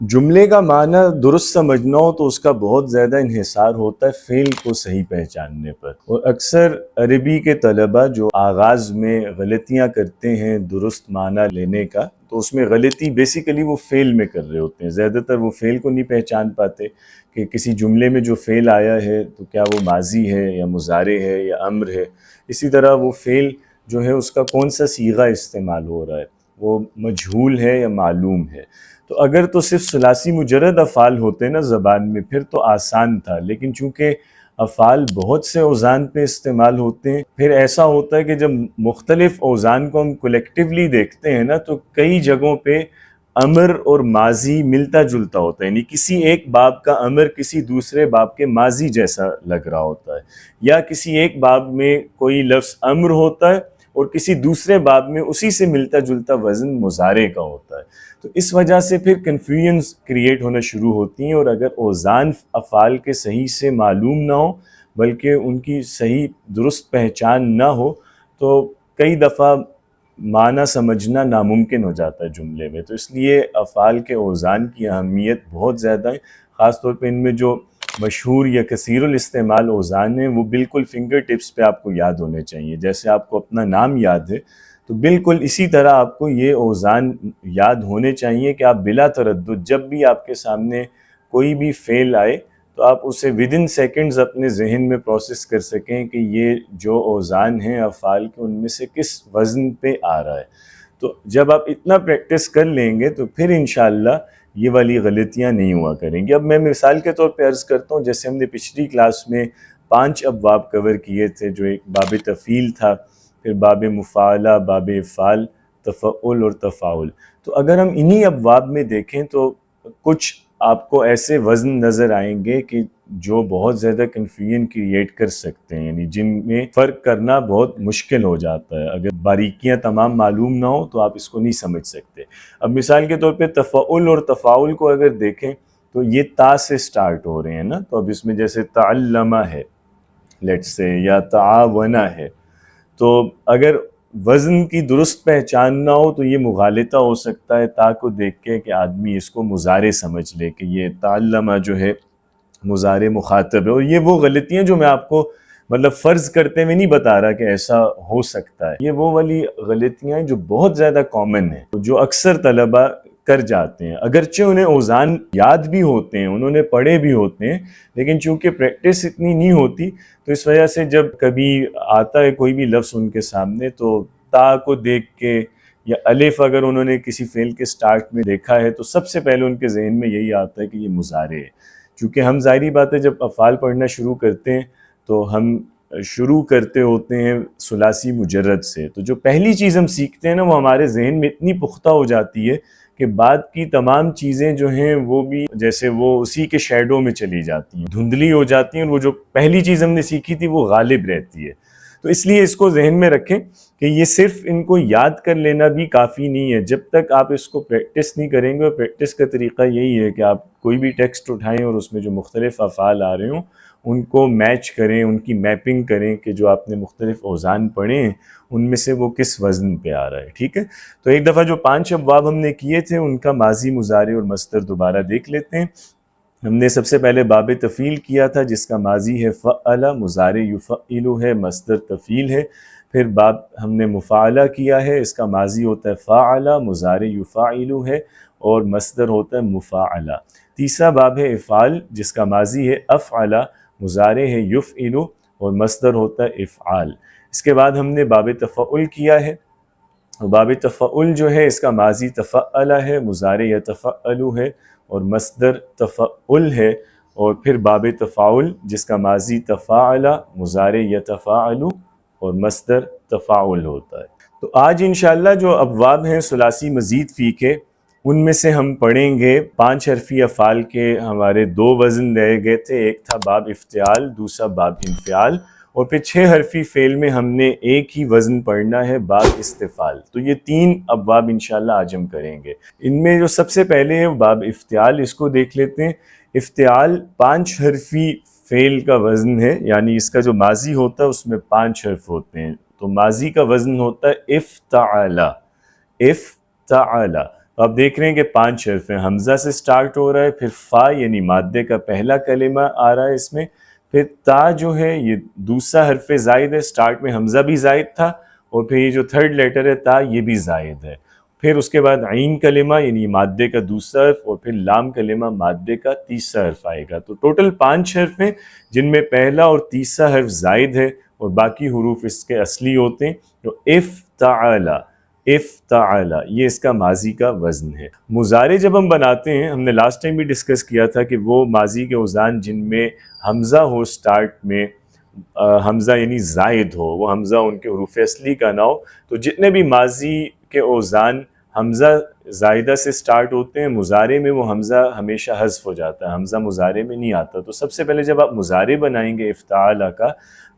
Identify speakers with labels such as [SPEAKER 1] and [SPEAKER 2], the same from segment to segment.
[SPEAKER 1] جملے کا معنی درست سمجھنا ہو تو اس کا بہت زیادہ انحصار ہوتا ہے فعل کو صحیح پہچاننے پر، اور اکثر عربی کے طلبہ جو آغاز میں غلطیاں کرتے ہیں درست معنی لینے کا، تو اس میں غلطی بیسیکلی وہ فعل میں کر رہے ہوتے ہیں، زیادہ تر وہ فعل کو نہیں پہچان پاتے کہ کسی جملے میں جو فعل آیا ہے تو کیا وہ ماضی ہے یا مضارع ہے یا امر ہے، اسی طرح وہ فعل جو ہے اس کا کون سا صیغہ استعمال ہو رہا ہے، وہ مجہول ہے یا معلوم ہے۔ تو اگر تو صرف ثلاثی مجرد افعال ہوتے نا زبان میں پھر تو آسان تھا، لیکن چونکہ افعال بہت سے اوزان پہ استعمال ہوتے ہیں، پھر ایسا ہوتا ہے کہ جب مختلف اوزان کو ہم کولیکٹیولی دیکھتے ہیں نا تو کئی جگہوں پہ امر اور ماضی ملتا جلتا ہوتا ہے، یعنی کسی ایک باب کا امر کسی دوسرے باب کے ماضی جیسا لگ رہا ہوتا ہے، یا کسی ایک باب میں کوئی لفظ امر ہوتا ہے اور کسی دوسرے باب میں اسی سے ملتا جلتا وزن مضارع کا ہوتا ہے۔ تو اس وجہ سے پھر کنفیوژنز کریٹ ہونا شروع ہوتی ہیں، اور اگر اوزان افعال کے صحیح سے معلوم نہ ہو بلکہ ان کی صحیح درست پہچان نہ ہو تو کئی دفعہ معنی سمجھنا ناممکن ہو جاتا ہے جملے میں۔ تو اس لیے افعال کے اوزان کی اہمیت بہت زیادہ ہے، خاص طور پہ ان میں جو مشہور یا کثیر الاستعمال اوزان ہیں وہ بالکل فنگر ٹپس پہ آپ کو یاد ہونے چاہیے، جیسے آپ کو اپنا نام یاد ہے تو بالکل اسی طرح آپ کو یہ اوزان یاد ہونے چاہیے کہ آپ بلا تردد جب بھی آپ کے سامنے کوئی بھی فعل آئے تو آپ اسے ودن سیکنڈز اپنے ذہن میں پروسیس کر سکیں کہ یہ جو اوزان ہیں افعال کے ان میں سے کس وزن پہ آ رہا ہے۔ تو جب آپ اتنا پریکٹس کر لیں گے تو پھر انشاءاللہ یہ والی غلطیاں نہیں ہوا کریں گی۔ اب میں مثال کے طور پہ عرض کرتا ہوں، جیسے ہم نے پچھلی کلاس میں 5 ابواب کور کیے تھے، جو ایک باب تفعیل تھا، پھر باب مفاعلہ، باب افعال، تفعل اور تفاعل۔ تو اگر ہم انہی ابواب میں دیکھیں تو کچھ آپ کو ایسے وزن نظر آئیں گے کہ جو بہت زیادہ کنفیوژن کریٹ کر سکتے ہیں، یعنی جن میں فرق کرنا بہت مشکل ہو جاتا ہے، اگر باریکیاں تمام معلوم نہ ہو تو آپ اس کو نہیں سمجھ سکتے۔ اب مثال کے طور پہ تفعل اور تفاعل کو اگر دیکھیں تو یہ تا سے سٹارٹ ہو رہے ہیں نا، تو اب اس میں جیسے تعلمہ ہے لیٹ سے، یا تعاونہ ہے، تو اگر وزن کی درست پہچان نہ ہو تو یہ مغالطہ ہو سکتا ہے تا کو دیکھ کے کہ آدمی اس کو مضارع سمجھ لے کہ یہ تعلمہ جو ہے مضارع مخاطب ہے، اور یہ وہ غلطیاں جو میں آپ کو مطلب فرض کرتے ہوئے نہیں بتا رہا کہ ایسا ہو سکتا ہے، یہ وہ والی غلطیاں ہیں جو بہت زیادہ کامن ہیں، جو اکثر طلبہ کر جاتے ہیں، اگرچہ انہیں اوزان یاد بھی ہوتے ہیں، انہوں نے پڑھے بھی ہوتے ہیں، لیکن چونکہ پریکٹس اتنی نہیں ہوتی تو اس وجہ سے جب کبھی آتا ہے کوئی بھی لفظ ان کے سامنے تو تا کو دیکھ کے یا الف اگر انہوں نے کسی فعل کے سٹارٹ میں دیکھا ہے تو سب سے پہلے ان کے ذہن میں یہی آتا ہے کہ یہ مضارع ہے۔ چونکہ ہم ظاہری بات ہے جب افعال پڑھنا شروع کرتے ہیں تو ہم شروع کرتے ہوتے ہیں ثلاثی مجرد سے، تو جو پہلی چیز ہم سیکھتے ہیں نا وہ ہمارے ذہن میں اتنی پختہ ہو جاتی ہے کہ بعد کی تمام چیزیں جو ہیں وہ بھی جیسے وہ اسی کے شیڈو میں چلی جاتی ہیں، دھندلی ہو جاتی ہیں، اور وہ جو پہلی چیز ہم نے سیکھی تھی وہ غالب رہتی ہے۔ تو اس لیے اس کو ذہن میں رکھیں کہ یہ صرف ان کو یاد کر لینا بھی کافی نہیں ہے، جب تک آپ اس کو پریکٹس نہیں کریں گے، اور پریکٹس کا طریقہ یہی ہے کہ آپ کوئی بھی ٹیکسٹ اٹھائیں اور اس میں جو مختلف افعال آ رہے ہوں ان کو میچ کریں، ان کی میپنگ کریں کہ جو آپ نے مختلف اوزان پڑھے ہیں ان میں سے وہ کس وزن پہ آ رہا ہے، ٹھیک ہے؟ تو ایک دفعہ جو 5 ابواب ہم نے کیے تھے ان کا ماضی، مضارع اور مصدر دوبارہ دیکھ لیتے ہیں۔ ہم نے سب سے پہلے باب تفعیل کیا تھا جس کا ماضی ہے فعل، مضارع یفعل ہے، مصدر تفعیل ہے۔ پھر باب ہم نے مفاعلہ کیا ہے، اس کا ماضی ہوتا ہے فاعل، مضارع یفاعل ہے اور مصدر ہوتا ہے مفاعلہ۔ تیسرا باب ہے افعال جس کا ماضی ہے افعل، مضارع ہے یفعل اور مصدر ہوتا ہے افعال۔ اس کے بعد ہم نے باب تفعل کیا ہے، باب تفعل جو ہے اس کا ماضی تفعل ہے، مضارع یتفعل ہے اور مصدر تفعل ہے، اور پھر باب تفاعل جس کا ماضی تفاعل، مضارع یتفاعل اور مصدر تفاعل ہوتا ہے۔ تو آج انشاءاللہ جو ابواب ہیں ثلاثی مزید فی کے، ان میں سے ہم پڑھیں گے 5 حرفی افعال کے ہمارے 2 وزن رہ گئے تھے، ایک تھا باب افتعال، دوسرا باب انفعال، اور پھر 6 حرفی فعل میں ہم نے ایک ہی وزن پڑھنا ہے باب استفعال۔ تو یہ 3 ابواب انشاءاللہ آج ہم کریں گے۔ ان میں جو سب سے پہلے ہے باب افتعال، اس کو دیکھ لیتے ہیں۔ افتعال 5 حرفی فعل کا وزن ہے، یعنی اس کا جو ماضی ہوتا ہے اس میں 5 حرف ہوتے ہیں، تو ماضی کا وزن ہوتا ہے افتعل، افتعل۔ اب دیکھ رہے ہیں کہ 5 حرف ہیں، حمزہ سے سٹارٹ ہو رہا ہے، پھر فا یعنی مادے کا پہلا کلمہ آ رہا ہے اس میں، پھر تا جو ہے یہ دوسرا حرف زائد ہے، سٹارٹ میں حمزہ بھی زائد تھا، اور پھر یہ جو تھرڈ لیٹر ہے تا یہ بھی زائد ہے، پھر اس کے بعد عین کلمہ یعنی مادے کا دوسرا حرف، اور پھر لام کلمہ مادے کا تیسرا حرف آئے گا. تو ٹوٹل 5 حرف ہیں جن میں پہلا اور تیسرا حرف زائد ہے اور باقی حروف اس کے اصلی ہوتے ہیں. تو افتعل، افتعل یہ اس کا ماضی کا وزن ہے. مضارع جب ہم بناتے ہیں، ہم نے لاسٹ ٹائم بھی ڈسکس کیا تھا کہ وہ ماضی کے اوزان جن میں حمزہ ہو سٹارٹ میں، حمزہ یعنی زائد ہو، وہ حمزہ ان کے حروف اصلی کا نہ ہو. تو جتنے بھی ماضی کے اوزان حمزہ زائدہ سے سٹارٹ ہوتے ہیں، مضارع میں وہ حمزہ ہمیشہ حذف ہو جاتا ہے، حمزہ مضارع میں نہیں آتا. تو سب سے پہلے جب آپ مضارع بنائیں گے افتعال کا،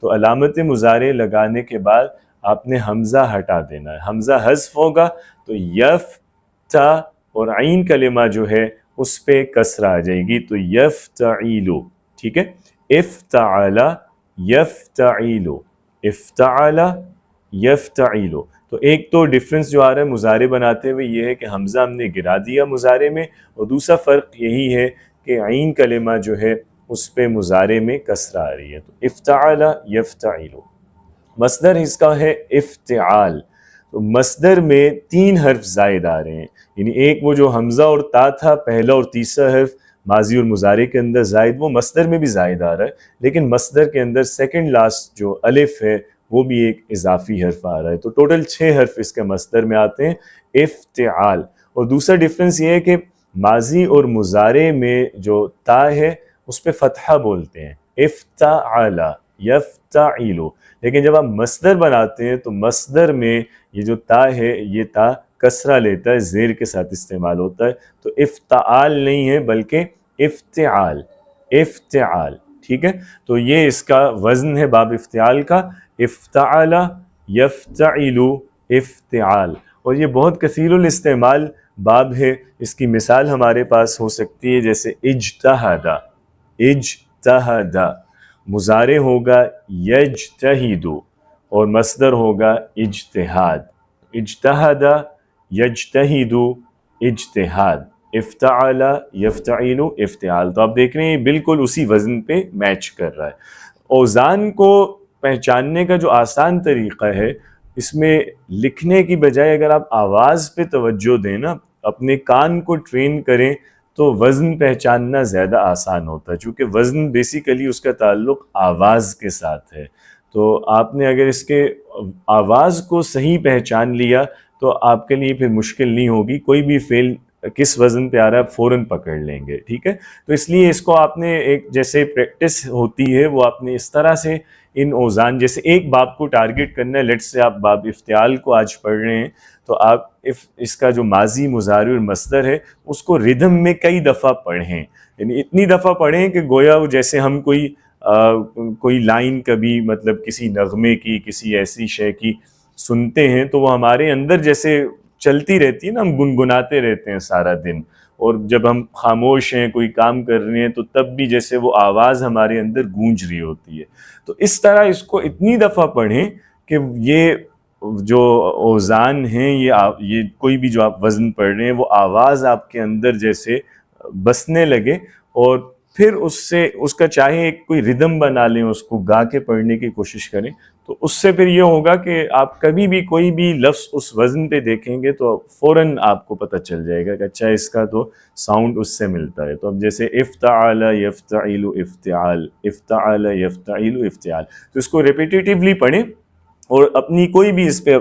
[SPEAKER 1] تو علامت مضارع لگانے کے بعد آپ نے حمزہ ہٹا دینا ہے، حمزہ حذف ہوگا تو یفتا اور عین کلمہ جو ہے اس پہ کسرہ آ جائے گی، تو یفتعیلو. ٹھیک ہے، افتعل یفتعیلو، افتعل یفتعیلو. تو ایک تو ڈفرنس جو آ رہا ہے مضارع بناتے ہوئے یہ ہے کہ حمزہ ہم نے گرا دیا مضارع میں، اور دوسرا فرق یہی ہے کہ عین کلمہ جو ہے اس پہ مضارع میں کسرہ آ رہی ہے. تو افتعل یفتعیلو. مصدر اس کا ہے افتعال. تو مصدر میں 3 حرف زائد آ رہے ہیں، یعنی ایک وہ جو حمزہ اور تا تھا پہلا اور تیسرا حرف ماضی اور مضارع کے اندر زائد، وہ مصدر میں بھی زائد آ رہا ہے، لیکن مصدر کے اندر سیکنڈ لاسٹ جو الف ہے وہ بھی ایک اضافی حرف آ رہا ہے. تو ٹوٹل 6 حرف اس کے مصدر میں آتے ہیں افتعال. اور دوسرا ڈفرنس یہ ہے کہ ماضی اور مضارع میں جو تا ہے اس پہ فتحہ بولتے ہیں، افتعال یفتعیلو. لیکن جب آپ مصدر بناتے ہیں تو مصدر میں یہ جو تا ہے یہ تا کسرہ لیتا ہے، زیر کے ساتھ استعمال ہوتا ہے. تو افتعال نہیں ہے بلکہ افتعال، افتعال. ٹھیک ہے، تو یہ اس کا وزن ہے باب افتعال کا، افتعل یفتعل افتعال. اور یہ بہت کثیر الاستعمال باب ہے. اس کی مثال ہمارے پاس ہو سکتی ہے جیسے اجتہد، اجتہد مضارع ہوگا یجتہد اور مصدر ہوگا اجتہاد، اجتہد یجتہد اجتہاد، افتعل یفتعل افتعال. تو آپ دیکھ رہے ہیں بالکل اسی وزن پہ میچ کر رہا ہے. اوزان کو پہچاننے کا جو آسان طریقہ ہے، اس میں لکھنے کی بجائے اگر آپ آواز پہ توجہ دیں نا، اپنے کان کو ٹرین کریں، تو وزن پہچاننا زیادہ آسان ہوتا ہے، چونکہ وزن بیسیکلی اس کا تعلق آواز کے ساتھ ہے. تو آپ نے اگر اس کے آواز کو صحیح پہچان لیا تو آپ کے لیے پھر مشکل نہیں ہوگی، کوئی بھی فعل کس وزن پہ آ رہا ہے آپ فوراً پکڑ لیں گے. ٹھیک ہے، تو اس لیے اس کو آپ نے ایک جیسے پریکٹس ہوتی ہے وہ آپ نے اس طرح سے ان اوزان، جیسے ایک باب کو ٹارگٹ کرنا ہے، لیٹ سے آپ باب افتعال کو آج پڑھ رہے ہیں، تو آپ اس کا جو ماضی مضارع اور مصدر ہے اس کو ردھم میں کئی دفعہ پڑھیں، یعنی اتنی دفعہ پڑھیں کہ گویا جیسے ہم کوئی لائن کبھی مطلب کسی نغمے کی، کسی ایسی شے کی سنتے ہیں تو وہ ہمارے اندر جیسے چلتی رہتی ہے نا، ہم گنگناتے رہتے ہیں سارا دن، اور جب ہم خاموش ہیں کوئی کام کر رہے ہیں تو تب بھی جیسے وہ آواز ہمارے اندر گونج رہی ہوتی ہے. تو اس طرح اس کو اتنی دفعہ پڑھیں کہ یہ جو اوزان ہیں، یہ کوئی بھی جو آپ وزن پڑھ رہے ہیں وہ آواز آپ کے اندر جیسے بسنے لگے، اور پھر اس کا چاہے ایک کوئی ردم بنا لیں، اس کو گا کے پڑھنے کی کوشش کریں. تو اس سے پھر یہ ہوگا کہ آپ کبھی بھی کوئی بھی لفظ اس وزن پہ دیکھیں گے تو فوراً آپ کو پتہ چل جائے گا کہ اچھا اس کا تو ساؤنڈ اس سے ملتا ہے. تو اب جیسے افتعل یفتعل افتعال، افتعل یفتعل افتعال، تو اس کو ریپیٹیٹیولی پڑھیں اور اپنی کوئی بھی اس پہ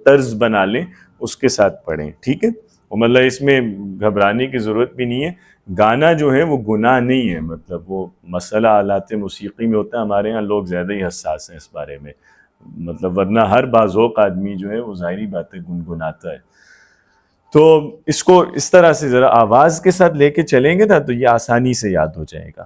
[SPEAKER 1] طرز بنا لیں، اس کے ساتھ پڑھیں. ٹھیک ہے، اور مطلب اس میں گھبرانے کی ضرورت بھی نہیں ہے. گانا جو ہے وہ گناہ نہیں ہے، مطلب وہ مسئلہ آلات موسیقی میں ہوتا ہے، ہمارے ہاں لوگ زیادہ ہی حساس ہیں اس بارے میں، مطلب ورنہ ہر بازوق آدمی جو ہے وہ ظاہری باتیں گنگناتا ہے. تو اس کو اس طرح سے ذرا آواز کے ساتھ لے کے چلیں گے نا تو یہ آسانی سے یاد ہو جائے گا.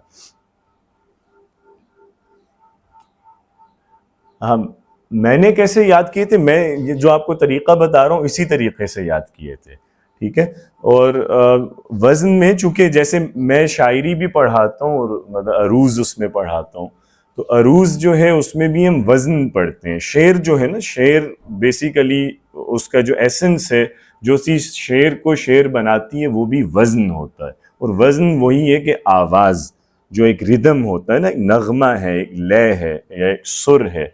[SPEAKER 1] میں نے کیسے یاد کیے تھے، میں یہ جو آپ کو طریقہ بتا رہا ہوں اسی طریقے سے یاد کیے تھے. ٹھیک ہے، اور وزن میں چونکہ جیسے میں شاعری بھی پڑھاتا ہوں اور مطلب عروض اس میں پڑھاتا ہوں، تو عروض جو ہے اس میں بھی ہم وزن پڑھتے ہیں. شعر جو ہے نا، شعر بیسیکلی اس کا جو ایسنس ہے جو چیز شعر کو شعر بناتی ہے وہ بھی وزن ہوتا ہے، اور وزن وہی ہے کہ آواز، جو ایک ردم ہوتا ہے نا، ایک نغمہ ہے، ایک لے ہے یا ایک سر ہے،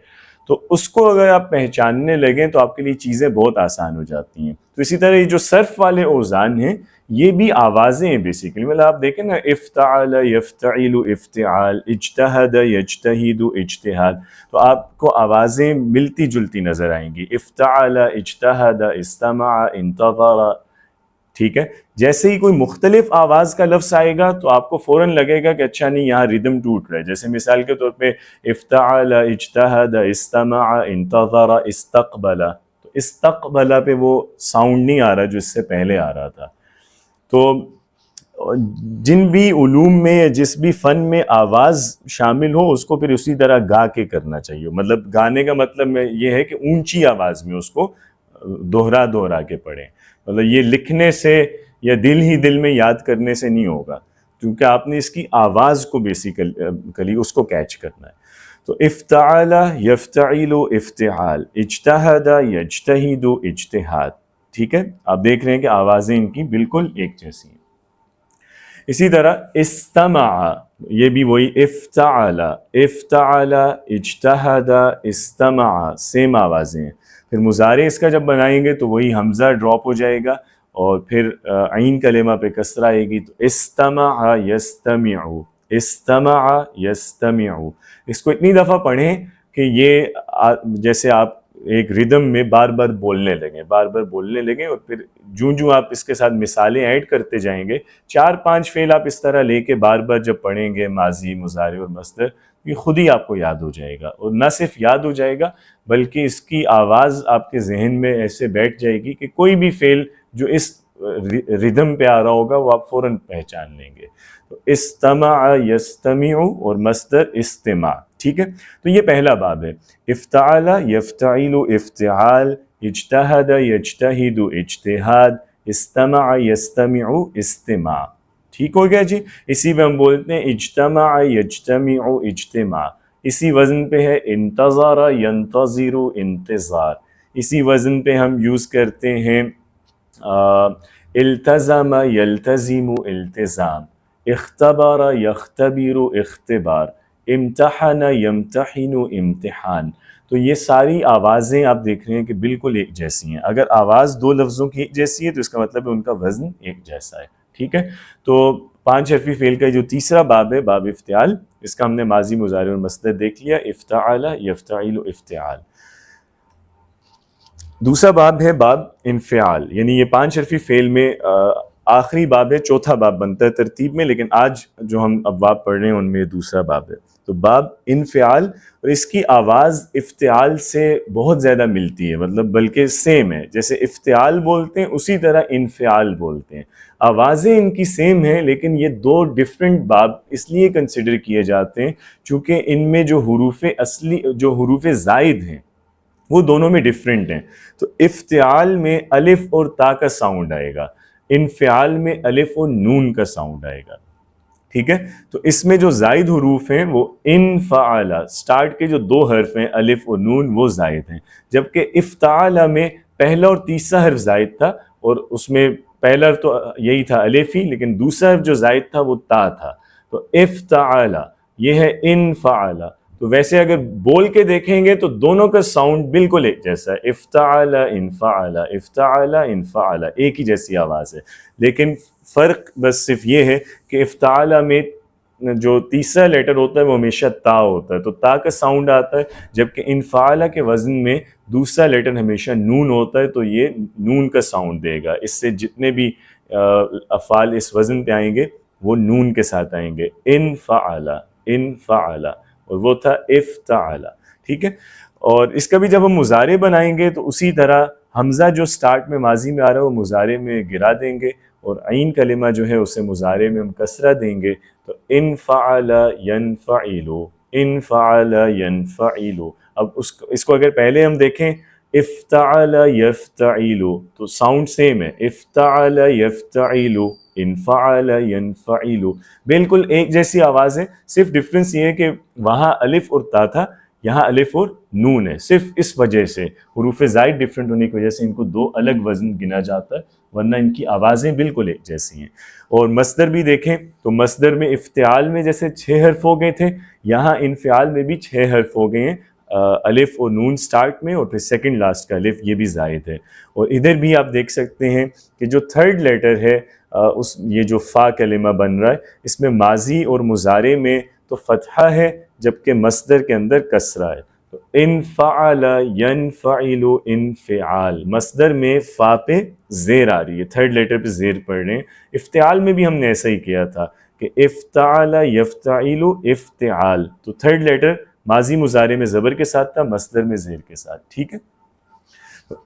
[SPEAKER 1] تو اس کو اگر آپ پہچاننے لگیں تو آپ کے لیے چیزیں بہت آسان ہو جاتی ہیں۔ تو اسی طرح یہ جو صرف والے اوزان ہیں یہ بھی آوازیں ہیں بیسیکلی، مطلب آپ دیکھیں نا، افتعل یفتعل افتعال، اجتہد یجتہد اجتہاد، تو آپ کو آوازیں ملتی جلتی نظر آئیں گی، افتعل اجتہد استمع انتظر، ٹھیک ہے۔ جیسے ہی کوئی مختلف آواز کا لفظ آئے گا تو آپ کو فوراً لگے گا کہ اچھا نہیں، یہاں ردم ٹوٹ رہا ہے، جیسے مثال کے طور پہ افتعل اجتہد استمع انتظر استقبل، تو استقبل پہ وہ ساؤنڈ نہیں آ رہا جو اس سے پہلے آ رہا تھا۔ تو جن بھی علوم میں یا جس بھی فن میں آواز شامل ہو اس کو پھر اسی طرح گا کے کرنا چاہیے، مطلب گانے کا مطلب یہ ہے کہ اونچی آواز میں اس کو دوہرا دوہرا کے پڑھیں، مطلب یہ لکھنے سے یا دل ہی دل میں یاد کرنے سے نہیں ہوگا، کیونکہ آپ نے اس کی آواز کو بیسیکلی اس کو کیچ کرنا ہے۔ تو افتعل یفتعل افتعال، اجتہد یجتہد اجتہاد، ٹھیک ہے۔ آپ دیکھ رہے ہیں کہ آوازیں ان کی بالکل ایک جیسی ہیں۔ اسی طرح استمع، یہ بھی وہی افتعل افتعل اجتہد استمع، سیم آوازیں ہیں۔ پھر مضارع اس کا جب بنائیں گے تو وہی حمزہ ڈراپ ہو جائے گا اور پھر عین کلمہ پہ کسرہ آئے گی، تو استمع یستمع، استمع یستمع، اس کو اتنی دفعہ پڑھیں کہ یہ جیسے آپ ایک ردم میں بار بار بولنے لگیں اور پھر جوں آپ اس کے ساتھ مثالیں ایڈ کرتے جائیں گے، 4-5 فعل آپ اس طرح لے کے بار بار جب پڑھیں گے، ماضی، مضارع اور مصدر، یہ خود ہی آپ کو یاد ہو جائے گا، اور نہ صرف یاد ہو جائے گا بلکہ اس کی آواز آپ کے ذہن میں ایسے بیٹھ جائے گی کہ کوئی بھی فعل جو اس ردم پہ آ رہا ہوگا وہ آپ فوراً پہچان لیں گے۔ تو استمع یستمع اور مصدر استماع، ٹھیک ہے۔ تو یہ پہلا باب ہے، افتعل یفتعل افتعال، اجتہد یجتہد اجتہاد، استمع یستمع استماع، ٹھیک ہو گیا جی۔ اسی میں ہم بولتے ہیں اجتمع یجتمع اجتماع، اسی وزن پہ ہے انتظر ینتظر انتظار، اسی وزن پہ ہم یوز کرتے ہیں التزم یلتزم التزام، اختبر یختبر اختبار، امتحن یمتحن امتحان۔ تو یہ ساری آوازیں آپ دیکھ رہے ہیں کہ بالکل ایک جیسی ہیں، اگر آواز دو لفظوں کی ایک جیسی ہے تو اس کا مطلب ہے ان کا وزن ایک جیسا ہے، ٹھیک ہے۔ تو 5 حرفی فعل کا جو تیسرا باب ہے، باب افتعال، اس کا ہم نے ماضی، مضارع اور مصدر دیکھ لیا، افتعل یفتعل افتعال۔ دوسرا باب ہے باب انفعال، یعنی یہ 5 حرفی فعل میں آخری باب ہے، چوتھا باب بنتا ہے ترتیب میں، لیکن آج جو ہم اب باب پڑھ رہے ہیں ان میں دوسرا باب ہے۔ تو باب انفعال، اور اس کی آواز افتعال سے بہت زیادہ ملتی ہے، مطلب بلکہ سیم ہے، جیسے افتعال بولتے ہیں اسی طرح انفعال بولتے ہیں، آوازیں ان کی سیم ہیں، لیکن یہ دو ڈیفرنٹ باب اس لیے کنسیڈر کیے جاتے ہیں چونکہ ان میں جو حروف اصلی، جو حروف زائد ہیں وہ دونوں میں ڈیفرنٹ ہیں۔ تو افتعال میں الف اور تا کا ساؤنڈ آئے گا، انفعال میں الف اور نون کا ساؤنڈ آئے گا، ٹھیک ہے۔ تو اس میں جو زائد حروف ہیں وہ انفعل، سٹارٹ کے جو 2 حرف ہیں الف اور نون وہ زائد ہیں، جبکہ افتعل میں پہلا اور تیسرا حرف زائد تھا، اور اس میں پہلا حرف تو یہی تھا الف ہی، لیکن دوسرا حرف جو زائد تھا وہ تا تھا، تو افتعل یہ ہے انفعل۔ تو ویسے اگر بول کے دیکھیں گے تو دونوں کا ساؤنڈ بالکل ایک جیسا ہے، افتعل انفعل، افتعل انفعل، ایک ہی جیسی آواز ہے، لیکن فرق بس صرف یہ ہے کہ افتعل میں جو تیسرا لیٹر ہوتا ہے وہ ہمیشہ تا ہوتا ہے، تو تا کا ساؤنڈ آتا ہے، جبکہ انفعل کے وزن میں دوسرا لیٹر ہمیشہ نون ہوتا ہے، تو یہ نون کا ساؤنڈ دے گا، اس سے جتنے بھی افعال اس وزن پہ آئیں گے وہ نون کے ساتھ آئیں گے، انفعل انفعل، اور وہ تھا افتعل، ٹھیک ہے۔ اور اس کا بھی جب ہم مضارع بنائیں گے تو اسی طرح حمزہ جو سٹارٹ میں ماضی میں آ رہا ہے وہ مضارع میں گرا دیں گے، اور عین کلمہ جو ہے اسے مضارع میں ہم کسرہ دیں گے، تو انفعل ینفعل، انفعل ینفعل۔ اب اس کو اگر پہلے ہم دیکھیں افتعل یفتعل تو ساؤنڈ سیم ہے، افتعل یفتعل، انفعل ینفعل، بالکل ایک جیسی آواز ہے، صرف ڈفرینس یہ ہے کہ وہاں الف اور تا تھا، یہاں الف اور نون ہے، صرف اس وجہ سے حروف زائد ڈفرینٹ ہونے کی وجہ سے ان کو دو الگ وزن گنا جاتا ہے، ورنہ ان کی آوازیں بالکل ایک جیسی ہیں۔ اور مصدر بھی دیکھیں تو مصدر میں افتعال میں جیسے 6 حرف ہو گئے تھے، یہاں انفعال میں بھی 6 حرف ہو گئے ہیں، الف اور نون سٹارٹ میں، اور پھر سیکنڈ لاسٹ کا الف یہ بھی زائد ہے۔ اور ادھر بھی آپ دیکھ سکتے ہیں کہ جو تھرڈ لیٹر ہے یہ جو فا کلمہ بن رہا ہے، اس میں ماضی اور مضارع میں تو فتحہ ہے جبکہ مصدر کے اندر کسرہ ہے۔ تو انفعل ینفعل انفعال، مصدر میں فا پہ زیر آ رہی ہے، تھرڈ لیٹر پہ زیر پڑھ رہے ہیں۔ افتعال میں بھی ہم نے ایسا ہی کیا تھا کہ افتعل یفتعل افتعال، تو تھرڈ لیٹر ماضی مضارع میں زبر کے ساتھ تھا، مصدر میں زیر کے ساتھ، ٹھیک ہے۔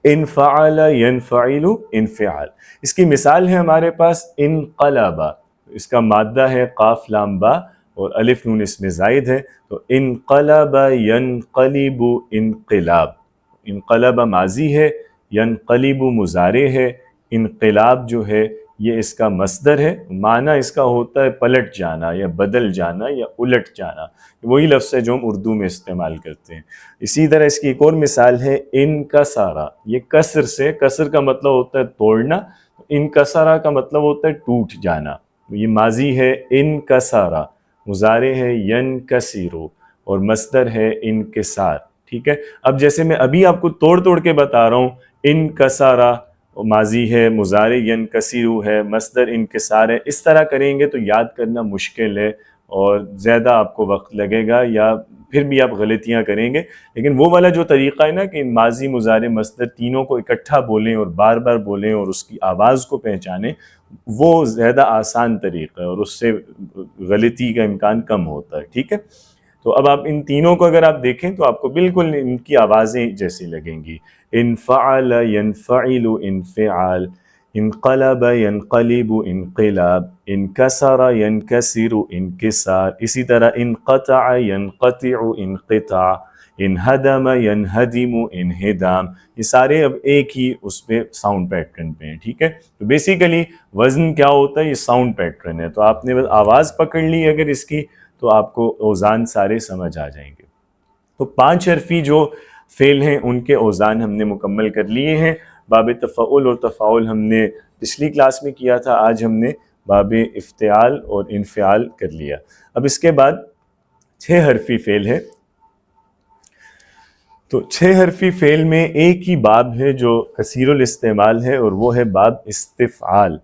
[SPEAKER 1] انفعل ینفعل انفعال، اس کی مثال ہے ہمارے پاس انقلبا، اس کا مادہ ہے قاف لام با اور الف نون اس میں زائد ہے، تو انقلب ینقلب انقلاب، انقلب ماضی ہے، ینقلب مضارع ہے، انقلاب جو ہے یہ اس کا مصدر ہے، معنی اس کا ہوتا ہے پلٹ جانا یا بدل جانا یا الٹ جانا، وہی لفظ ہے جو ہم اردو میں استعمال کرتے ہیں۔ اسی طرح اس کی ایک اور مثال ہے انکسارا، یہ کسر سے، کسر کا مطلب ہوتا ہے توڑنا، انکسارا کا مطلب ہوتا ہے ٹوٹ جانا، یہ ماضی ہے انکسارا، مضارع ہے ینکسرو اور مصدر ہے انکسار، ٹھیک ہے۔ اب جیسے میں ابھی آپ کو توڑ توڑ کے بتا رہا ہوں، انکسارا ماضی ہے، مضارع ینکسرو ہے، مصدر انکسار ہے، اس طرح کریں گے تو یاد کرنا مشکل ہے اور زیادہ آپ کو وقت لگے گا، یا پھر بھی آپ غلطیاں کریں گے۔ لیکن وہ والا جو طریقہ ہے نا کہ ماضی مضارع مصدر تینوں کو اکٹھا بولیں اور بار بار بولیں اور اس کی آواز کو پہچانیں، وہ زیادہ آسان طریقہ ہے اور اس سے غلطی کا امکان کم ہوتا ہے، ٹھیک ہے۔ تو اب آپ ان تینوں کو اگر آپ دیکھیں تو آپ کو بالکل ان کی آوازیں جیسی لگیں گی، انفعل ینفعل انفعال، انقلب ینقلب انقلاب، انکسر ینکسر انکسار، اسی طرح انقطع ینقطع انقطاع، انہدم ینہدم انہدام، یہ سارے اب ایک ہی اس پہ ساؤنڈ پیٹرن پہ ہیں، ٹھیک ہے۔ تو بیسیکلی وزن کیا ہوتا ہے، یہ ساؤنڈ پیٹرن ہے، تو آپ نے بس آواز پکڑ لی اگر اس کی تو آپ کو اوزان سارے سمجھ آ جائیں گے۔ تو 5 حرفی جو فعل ہیں ان کے اوزان ہم نے مکمل کر لیے ہیں۔ باب تفعل اور تفاعل ہم نے پچھلی کلاس میں کیا تھا، آج ہم نے باب افتعال اور انفعال کر لیا۔ اب اس کے بعد 6 حرفی فعل ہے، تو 6 حرفی فعل میں ایک ہی باب ہے جو کثیر الاستعمال ہے اور وہ ہے باب استفعال۔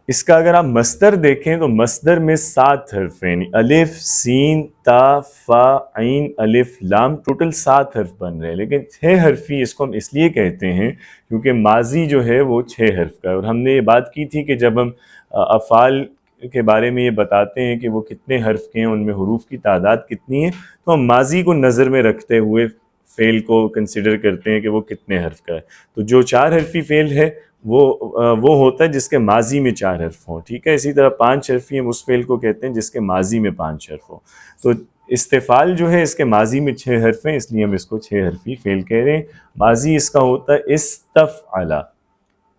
[SPEAKER 1] اس کا اگر آپ مصدر دیکھیں تو مصدر میں 7 حرف ہیں، یعنی الف سین تا فا عین الف لام، ٹوٹل 7 حرف بن رہے ہیں، لیکن 6 حرفی اس کو ہم اس لیے کہتے ہیں کیونکہ ماضی جو ہے وہ 6 حرف کا ہے، اور ہم نے یہ بات کی تھی کہ جب ہم افعال کے بارے میں یہ بتاتے ہیں کہ وہ کتنے حرف کے ہیں، ان میں حروف کی تعداد کتنی ہے، تو ہم ماضی کو نظر میں رکھتے ہوئے فعل کو کنسیڈر کرتے ہیں کہ وہ کتنے حرف کا ہے۔ تو جو 4 حرفی فعل ہے وہ ہوتا ہے جس کے ماضی میں 4 حرف ہوں، ٹھیک ہے۔ اسی طرح 5 حرفی ہم اس فعل کو کہتے ہیں جس کے ماضی میں 5 حرف ہوں۔ تو استفعال جو ہے اس کے ماضی میں 6 حرف ہیں، اس لیے ہم اس کو 6 حرفی فعل کہہ رہے ہیں۔ ماضی اس کا ہوتا ہے استفعل،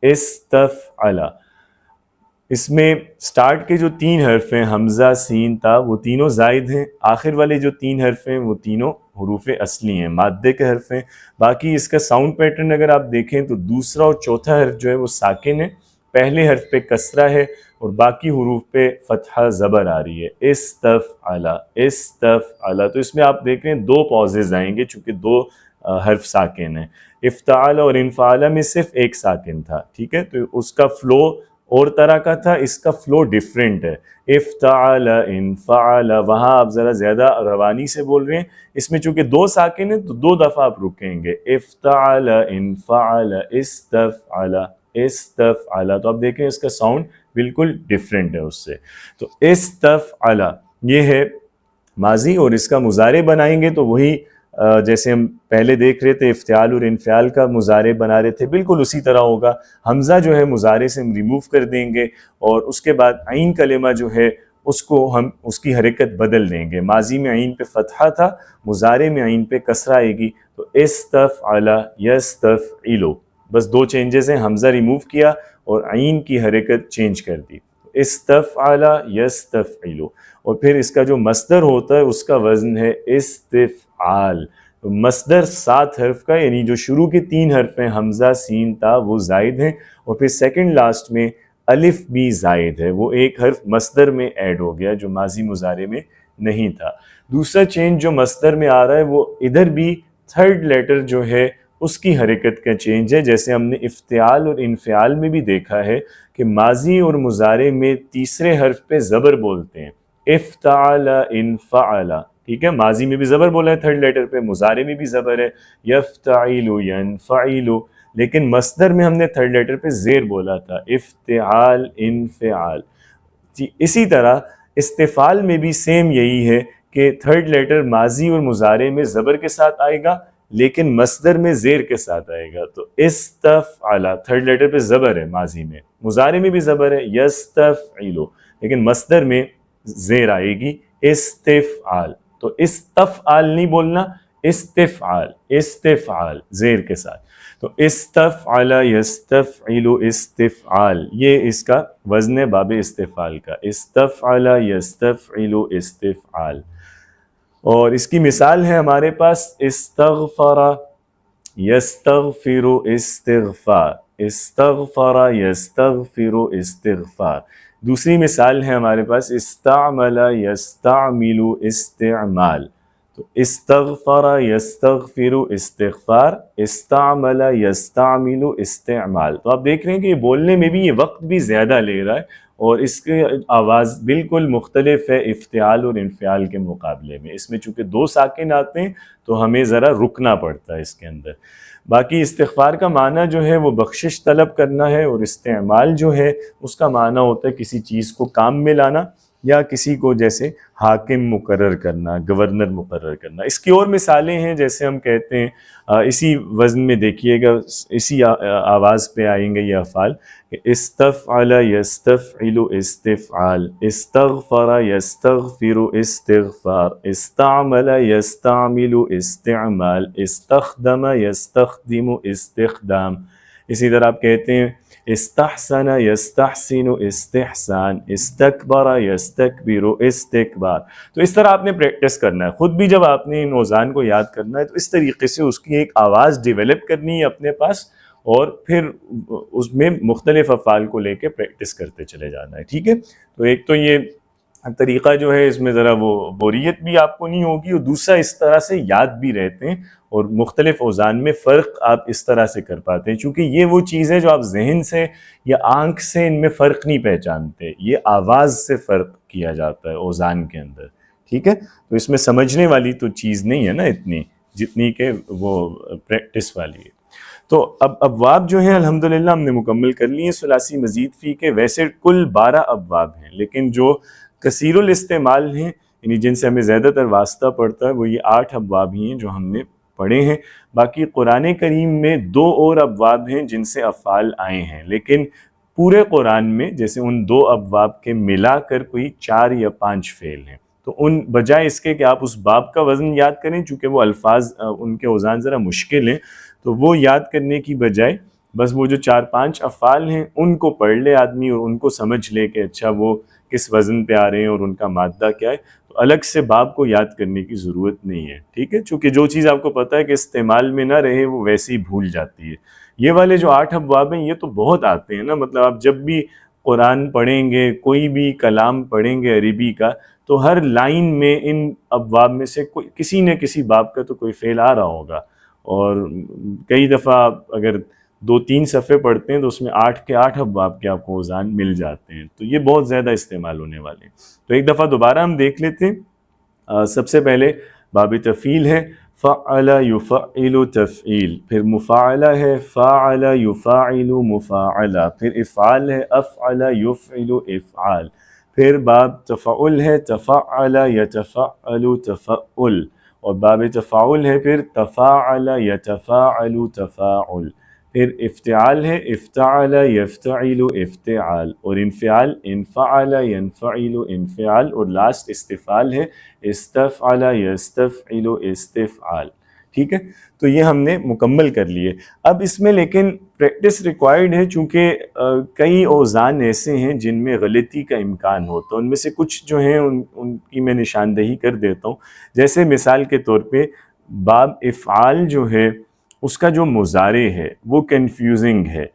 [SPEAKER 1] استفعل۔ اس میں سٹارٹ کے جو 3 حرف ہیں حمزہ سین تا، وہ تینوں زائد ہیں، آخر والے جو 3 حرف ہیں وہ تینوں حروف اصلی ہیں، مادے کے حرف ہیں۔ باقی اس کا ساؤنڈ پیٹرن اگر آپ دیکھیں تو دوسرا اور چوتھا حرف جو ہے وہ ساکن ہے، پہلے حرف پہ کسرہ ہے اور باقی حروف پہ فتحہ زبر آ رہی ہے، استفعل، استفعل۔ تو اس میں آپ دیکھ رہے ہیں 2 پازز آئیں گے چونکہ 2 حرف ساکن ہیں۔ افتعال اور انفعال میں صرف ایک ساکن تھا، ٹھیک ہے، تو اس کا فلو اور طرح کا تھا، اس کا فلو ڈیفرنٹ ہے۔ افتعال انفعال، وہاں آپ ذرا زیادہ روانی سے بول رہے ہیں، اس میں چونکہ 2 ساکن ہیں تو 2 دفعہ آپ رکیں گے، افتعال انفعال استفعل استفعل، تو آپ دیکھیں اس کا ساؤنڈ بالکل ڈیفرنٹ ہے اس سے۔ تو استفعل یہ ہے ماضی، اور اس کا مضارع بنائیں گے تو وہی جیسے ہم پہلے دیکھ رہے تھے افتعال اور انفعال کا مضارع بنا رہے تھے، بالکل اسی طرح ہوگا۔ حمزہ جو ہے مضارع سے ہم ریموو کر دیں گے اور اس کے بعد عین کلمہ جو ہے اس کو ہم اس کی حرکت بدل دیں گے، ماضی میں عین پہ فتحہ تھا، مضارع میں عین پہ کسرہ آئے گی، تو استفعل یستفعل، بس 2 چینجز ہیں، حمزہ ریموو کیا اور عین کی حرکت چینج کر دی، استفعل یستفعل، اور پھر اس کا جو مصدر ہوتا ہے اس کا وزن ہے استفعال. تو مصدر 7 حرف کا، یعنی جو شروع کے 3 حرف ہیں حمزہ سین تا وہ زائد ہیں، اور پھر سیکنڈ لاسٹ میں الف بھی زائد ہے، وہ ایک حرف مصدر میں ایڈ ہو گیا جو ماضی مضارع میں نہیں تھا. دوسرا چینج جو مصدر میں آ رہا ہے وہ ادھر بھی تھرڈ لیٹر جو ہے اس کی حرکت کا چینج ہے، جیسے ہم نے افتعال اور انفعال میں بھی دیکھا ہے کہ ماضی اور مضارع میں تیسرے حرف پہ زبر بولتے ہیں، افتعل انفعل، ٹھیک ہے، ماضی میں بھی زبر بولا ہے تھرڈ لیٹر پہ، مضارع میں بھی زبر ہے یفتعل ینفعل، لیکن مصدر میں ہم نے تھرڈ لیٹر پہ زیر بولا تھا افتعال انفعال. اسی طرح استفعال میں بھی سیم یہی ہے کہ تھرڈ لیٹر ماضی اور مضارع میں زبر کے ساتھ آئے گا لیکن مصدر میں زیر کے ساتھ آئے گا. تو استفعل تھرڈ لیٹر پہ زبر ہے ماضی میں، مضارع میں بھی زبر ہے یستفعل، لیکن مصدر میں زیر آئے گی استفعال. تو استفعال نہیں بولنا، استفعال، استفعال زیر کے ساتھ. تو استفعل یستفعل استفعال، یہ اس کا وزن ہے باب استفعال کا، استفعل یستفعل استفعال. اور اس کی مثال ہے ہمارے پاس استغفر یستغفر استغفار، استغفر یستغفر استغفار. دوسری مثال ہے ہمارے پاس استعمل یستعمل استعمال. تو استغفر یستغفر استغفار، استعمل یستعمل استعمال. تو آپ دیکھ رہے ہیں کہ یہ بولنے میں بھی یہ وقت بھی زیادہ لے رہا ہے اور اس کی آواز بالکل مختلف ہے افتعال اور انفعال کے مقابلے میں. اس میں چونکہ 2 ساکن آتے ہیں تو ہمیں ذرا رکنا پڑتا ہے اس کے اندر. باقی استغفار کا معنی جو ہے وہ بخشش طلب کرنا ہے، اور استعمال جو ہے اس کا معنی ہوتا ہے کسی چیز کو کام میں لانا یا کسی کو جیسے حاکم مقرر کرنا، گورنر مقرر کرنا. اس کی اور مثالیں ہیں، جیسے ہم کہتے ہیں اسی وزن میں دیکھیے گا، اسی آواز پہ آئیں گے یہ افعال، استفعل یستفعل استفعال، استغفر یستغفر استغفار، استعمل یستعمل استعمال، استخدم یستخدم استخدام. اسی طرح آپ کہتے ہیں استحسن یستحسن استحسان، استکبر یستکبر استکبار. تو اس طرح آپ نے پریکٹس کرنا ہے، خود بھی جب آپ نے ان اوزان کو یاد کرنا ہے تو اس طریقے سے اس کی ایک آواز ڈیولپ کرنی ہے اپنے پاس، اور پھر اس میں مختلف افعال کو لے کے پریکٹس کرتے چلے جانا ہے. ٹھیک ہے، تو ایک تو یہ طریقہ جو ہے اس میں ذرا وہ بوریت بھی آپ کو نہیں ہوگی، اور دوسرا اس طرح سے یاد بھی رہتے ہیں اور مختلف اوزان میں فرق آپ اس طرح سے کر پاتے ہیں، چونکہ یہ وہ چیز ہے جو آپ ذہن سے یا آنکھ سے ان میں فرق نہیں پہچانتے، یہ آواز سے فرق کیا جاتا ہے اوزان کے اندر. ٹھیک ہے، تو اس میں سمجھنے والی تو چیز نہیں ہے نا اتنی جتنی کہ وہ پریکٹس والی ہے. تو اب ابواب جو ہیں الحمدللہ ہم نے مکمل کر لی ہیں ثلاثی مزید فی کے. ویسے کل 12 ابواب ہیں، لیکن جو کثیر الاستعمال ہیں یعنی جن سے ہمیں زیادہ تر واسطہ پڑتا ہے وہ یہ 8 ابواب ہی ہیں جو ہم نے پڑھے ہیں. باقی قرآن کریم میں 2 اور ابواب ہیں جن سے افعال آئے ہیں، لیکن پورے قرآن میں جیسے ان 2 ابواب کے ملا کر کوئی 4 یا 5 فعل ہیں. تو ان بجائے اس کے کہ آپ اس باب کا وزن یاد کریں، چونکہ وہ الفاظ ان کے اوزان ذرا مشکل ہیں، تو وہ یاد کرنے کی بجائے بس وہ جو 4-5 افعال ہیں ان کو پڑھ لے آدمی اور ان کو سمجھ لے کہ اچھا وہ کس وزن پہ آ رہے ہیں اور ان کا مادہ کیا ہے، تو الگ سے باب کو یاد کرنے کی ضرورت نہیں ہے. ٹھیک ہے، چونکہ جو چیز آپ کو پتہ ہے کہ استعمال میں نہ رہے وہ ویسے ہی بھول جاتی ہے. یہ والے جو 8 ابواب ہیں یہ تو بہت آتے ہیں نا، مطلب آپ جب بھی قرآن پڑھیں گے، کوئی بھی کلام پڑھیں گے عربی کا، تو ہر لائن میں ان ابواب میں سے کوئی کسی نہ کسی باب کا تو کوئی فعل آ رہا ہوگا. اور کئی دفعہ آپ اگر 2-3 صفحے پڑھتے ہیں تو اس میں 8 کے 8 ابواب کے آپ کو اوزان مل جاتے ہیں، تو یہ بہت زیادہ استعمال ہونے والے ہیں. تو ایک دفعہ دوبارہ ہم دیکھ لیتے ہیں. سب سے پہلے باب تفعیل ہے، فعل یفعل تفعیل، پھر مفاعلہ ہے فاعل یفاعل مفاعلہ، پھر افعال ہے افعل یفعل افعال، پھر باب تفعل ہے تفعل یتفعل تفعل، اور باب تفاعل ہے پھر تفاعل یتفاعل تفاعل، پھر افتعال ہے افتعل یفتعل افتعال، اور انفعال انفعل ینفعل انفعال، اور لاسٹ استفعال ہے استفعل یستفعل استفعال. ٹھیک ہے، تو یہ ہم نے مکمل کر لیے. اب اس میں لیکن پریکٹس ریکوائرڈ ہے، چونکہ کئی اوزان ایسے ہیں جن میں غلطی کا امکان ہوتا ہے. ان میں سے کچھ جو ہیں ان کی میں نشاندہی کر دیتا ہوں. جیسے مثال کے طور پہ باب افعال جو ہے اس کا جو مضارع ہے وہ کنفیوزنگ ہے.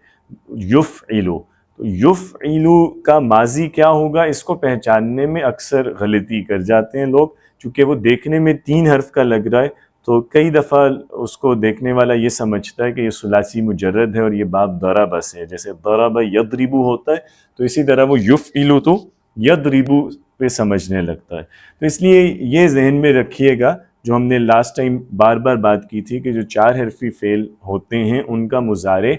[SPEAKER 1] یفعلو، تو یفعلو کا ماضی کیا ہوگا، اس کو پہچاننے میں اکثر غلطی کر جاتے ہیں لوگ، چونکہ وہ دیکھنے میں 3 حرف کا لگ رہا ہے تو کئی دفعہ اس کو دیکھنے والا یہ سمجھتا ہے کہ یہ ثلاثی مجرد ہے اور یہ باب ضرب سے، جیسے ضرب یضرب ہوتا ہے تو اسی طرح وہ یفعلو تو یضرب پہ سمجھنے لگتا ہے. تو اس لیے یہ ذہن میں رکھیے گا، جو ہم نے لاسٹ ٹائم بار بار بات کی تھی کہ جو 4 حرفی فعل ہوتے ہیں ان کا مضارع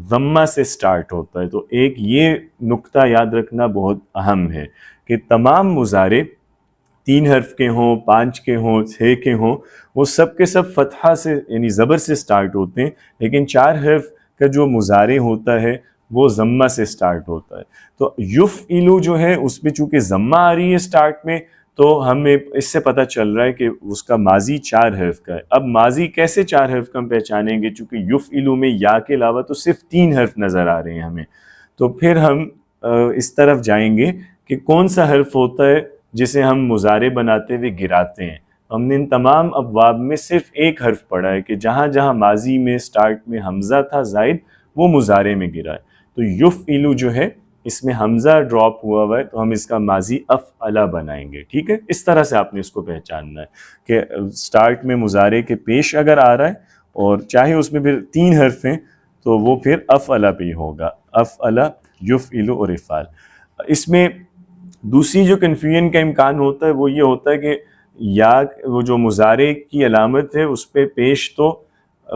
[SPEAKER 1] ضمہ سے سٹارٹ ہوتا ہے. تو ایک یہ نقطہ یاد رکھنا بہت اہم ہے کہ تمام مضارع 3 حرف کے ہوں، 5 کے ہوں، 6 کے ہوں، وہ سب کے سب فتحہ سے یعنی زبر سے سٹارٹ ہوتے ہیں، لیکن 4 حرف کا جو مضارع ہوتا ہے وہ ضمہ سے سٹارٹ ہوتا ہے. تو یفعلو جو ہے اس میں چونکہ ضمہ آ رہی ہے سٹارٹ میں تو ہمیں اس سے پتہ چل رہا ہے کہ اس کا ماضی 4 حرف کا ہے. اب ماضی کیسے 4 حرف کا ہم پہچانیں گے، چونکہ یفعلو میں یا کے علاوہ تو صرف 3 حرف نظر آ رہے ہیں ہمیں. تو پھر ہم اس طرف جائیں گے کہ کون سا حرف ہوتا ہے جسے ہم مضارع بناتے ہوئے گراتے ہیں. ہم نے ان تمام ابواب میں صرف ایک حرف پڑھا ہے کہ جہاں جہاں ماضی میں سٹارٹ میں حمزہ تھا زائد وہ مضارع میں گرا ہے. تو یفعلو جو ہے اس میں حمزہ ڈراپ ہوا ہوا ہے تو ہم اس کا ماضی افعل بنائیں گے. ٹھیک ہے، اس طرح سے آپ نے اس کو پہچاننا ہے کہ سٹارٹ میں مضارع کے پیش اگر آ رہا ہے اور چاہے اس میں پھر 3 حرف ہیں تو وہ پھر افعل پہ ہی ہوگا، افعل، یفعلو اور افعال. اس میں دوسری جو کنفیوژن کا امکان ہوتا ہے وہ یہ ہوتا ہے کہ یا وہ جو مضارع کی علامت ہے اس پہ پیش تو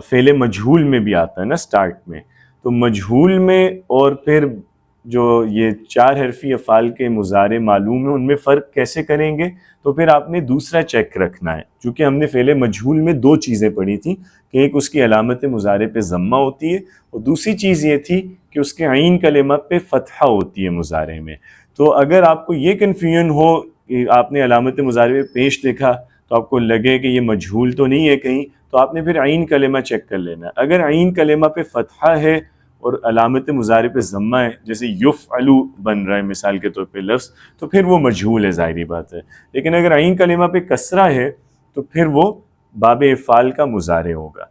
[SPEAKER 1] فعل مجہول میں بھی آتا ہے نا سٹارٹ میں، تو مجہول میں اور پھر جو یہ 4 حرفی افعال کے مضارع معلوم ہیں ان میں فرق کیسے کریں گے. تو پھر آپ نے دوسرا چیک رکھنا ہے، چونکہ ہم نے فعل مجہول میں 2 چیزیں پڑھی تھیں کہ ایک اس کی علامت مضارع پہ ضمہ ہوتی ہے اور دوسری چیز یہ تھی کہ اس کے عین کلمہ پہ فتحہ ہوتی ہے مضارع میں. تو اگر آپ کو یہ کنفیوژن ہو کہ آپ نے علامت مضارع پہ پیش دیکھا تو آپ کو لگے کہ یہ مجہول تو نہیں ہے کہیں، تو آپ نے پھر عین کلمہ چیک کر لینا ہے. اگر عین کلمہ پہ فتحہ ہے اور علامت مضارع پہ ضمہ ہے، جیسے یفعلو بن رہا ہے مثال کے طور پہ لفظ، تو پھر وہ مجہول ہے، ظاہری بات ہے. لیکن اگر عین کلمہ پہ کسرہ ہے تو پھر وہ باب افعال کا مضارع ہوگا.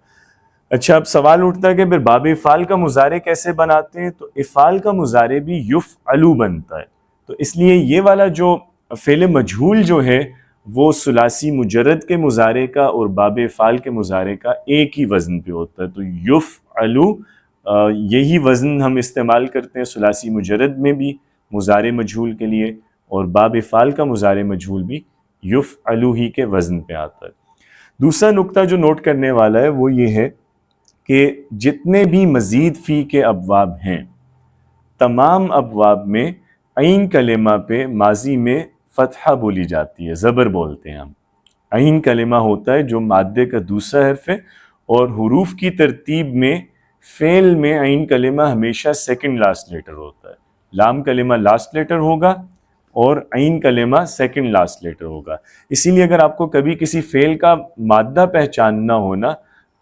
[SPEAKER 1] اچھا، اب سوال اٹھتا ہے کہ پھر باب افعال کا مضارع کیسے بناتے ہیں؟ تو افعال کا مضارع بھی یفعلو بنتا ہے. تو اس لیے یہ والا جو فعل مجہول جو ہے وہ ثلاثی مجرد کے مضارع کا اور باب افعال کے مضارع کا ایک ہی وزن پہ ہوتا ہے. تو یفعلو یہی وزن ہم استعمال کرتے ہیں ثلاثی مجرد میں بھی مضارع مجہول کے لیے، اور باب افعال کا مضارع مجہول بھی یفعلو ہی کے وزن پہ آتا ہے. دوسرا نقطہ جو نوٹ کرنے والا ہے وہ یہ ہے کہ جتنے بھی مزید فی کے ابواب ہیں تمام ابواب میں عین کلمہ پہ ماضی میں فتحہ بولی جاتی ہے، زبر بولتے ہیں ہم. عین کلمہ ہوتا ہے جو مادے کا دوسرا حرف ہے، اور حروف کی ترتیب میں فعل میں عین کلمہ ہمیشہ سیکنڈ لاسٹ لیٹر ہوتا ہے. لام کلمہ لاسٹ لیٹر ہوگا اور عین کلمہ سیکنڈ لاسٹ لیٹر ہوگا. اسی لیے اگر آپ کو کبھی کسی فعل کا مادہ پہچاننا ہونا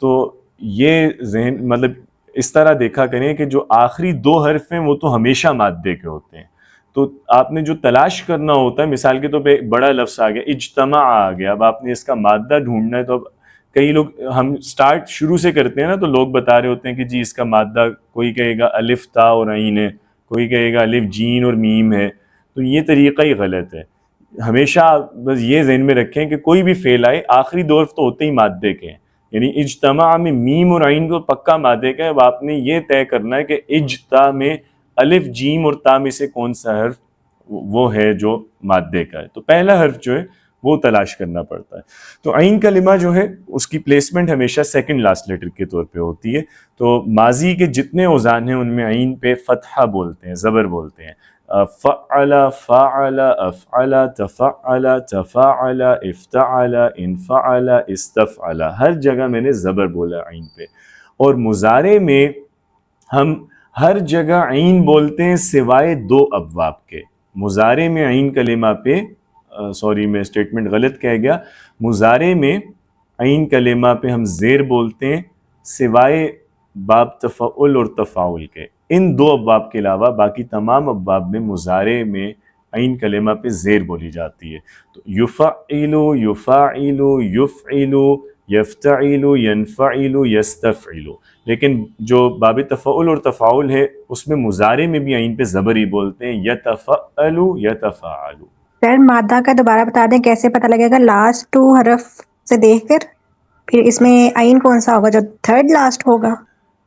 [SPEAKER 1] تو یہ ذہن مطلب اس طرح دیکھا کریں کہ جو آخری 2 حرف ہیں وہ تو ہمیشہ مادے کے ہوتے ہیں. تو آپ نے جو تلاش کرنا ہوتا ہے، مثال کے طور پہ ایک بڑا لفظ آ گیا، اجتماع آ گیا، اب آپ نے اس کا مادہ ڈھونڈنا ہے. تو اب کئی لوگ ہم سٹارٹ شروع سے کرتے ہیں نا، تو لوگ بتا رہے ہوتے ہیں کہ جی اس کا مادہ کوئی کہے گا الف تا اور عین ہے، کوئی کہے گا الف جین اور میم ہے. تو یہ طریقہ ہی غلط ہے. ہمیشہ بس یہ ذہن میں رکھیں کہ کوئی بھی فعل آئے آخری 2 حرف تو ہوتے ہی مادے کے ہیں، یعنی اجتماع میں میم اور عین کو پکا مادے کا ہے. اب آپ نے یہ طے کرنا ہے کہ اجتا میں الف جیم اور تا میں سے کون سا حرف وہ ہے جو مادے کا ہے. تو پہلا حرف جو ہے وہ تلاش کرنا پڑتا ہے. تو عین کلمہ جو ہے اس کی پلیسمنٹ ہمیشہ سیکنڈ لاسٹ لیٹر کے طور پہ ہوتی ہے. تو ماضی کے جتنے اوزان ہیں ان میں عین پہ فتحہ بولتے ہیں، زبر بولتے ہیں. فعل، فاعل، افعل، تفعل، تفاعل، افتعل، انفعل، استفعل، ہر جگہ میں نے زبر بولا عین پہ. اور مضارع میں ہم ہر جگہ عین بولتے ہیں سوائے 2 ابواب کے. مضارع میں عین کلمہ پہ سوری میں اسٹیٹمنٹ غلط کہہ گیا، مضارع میں عین کلمہ پہ ہم زیر بولتے ہیں سوائے باب تفعل اور تفاعل کے. ان دو ابواب کے علاوہ باقی تمام ابواب میں مضارع میں عین کلمہ پہ زیر بولی جاتی ہے. تو یفعل، یفاعل، یفعل، یفتعل، ینفعل، یستفعل. لیکن جو باب تفعل اور تفاعل ہے اس میں مضارع میں بھی عین پہ زبر ہی بولتے ہیں، یتفعل، یتفاعل.
[SPEAKER 2] سر مادہ کا دوبارہ بتا دیں کیسے پتہ لگے گا لاسٹ 2 حرف سے دیکھ کر؟ پھر اس میں عین کون سا ہوگا جو تھرڈ لاسٹ ہوگا؟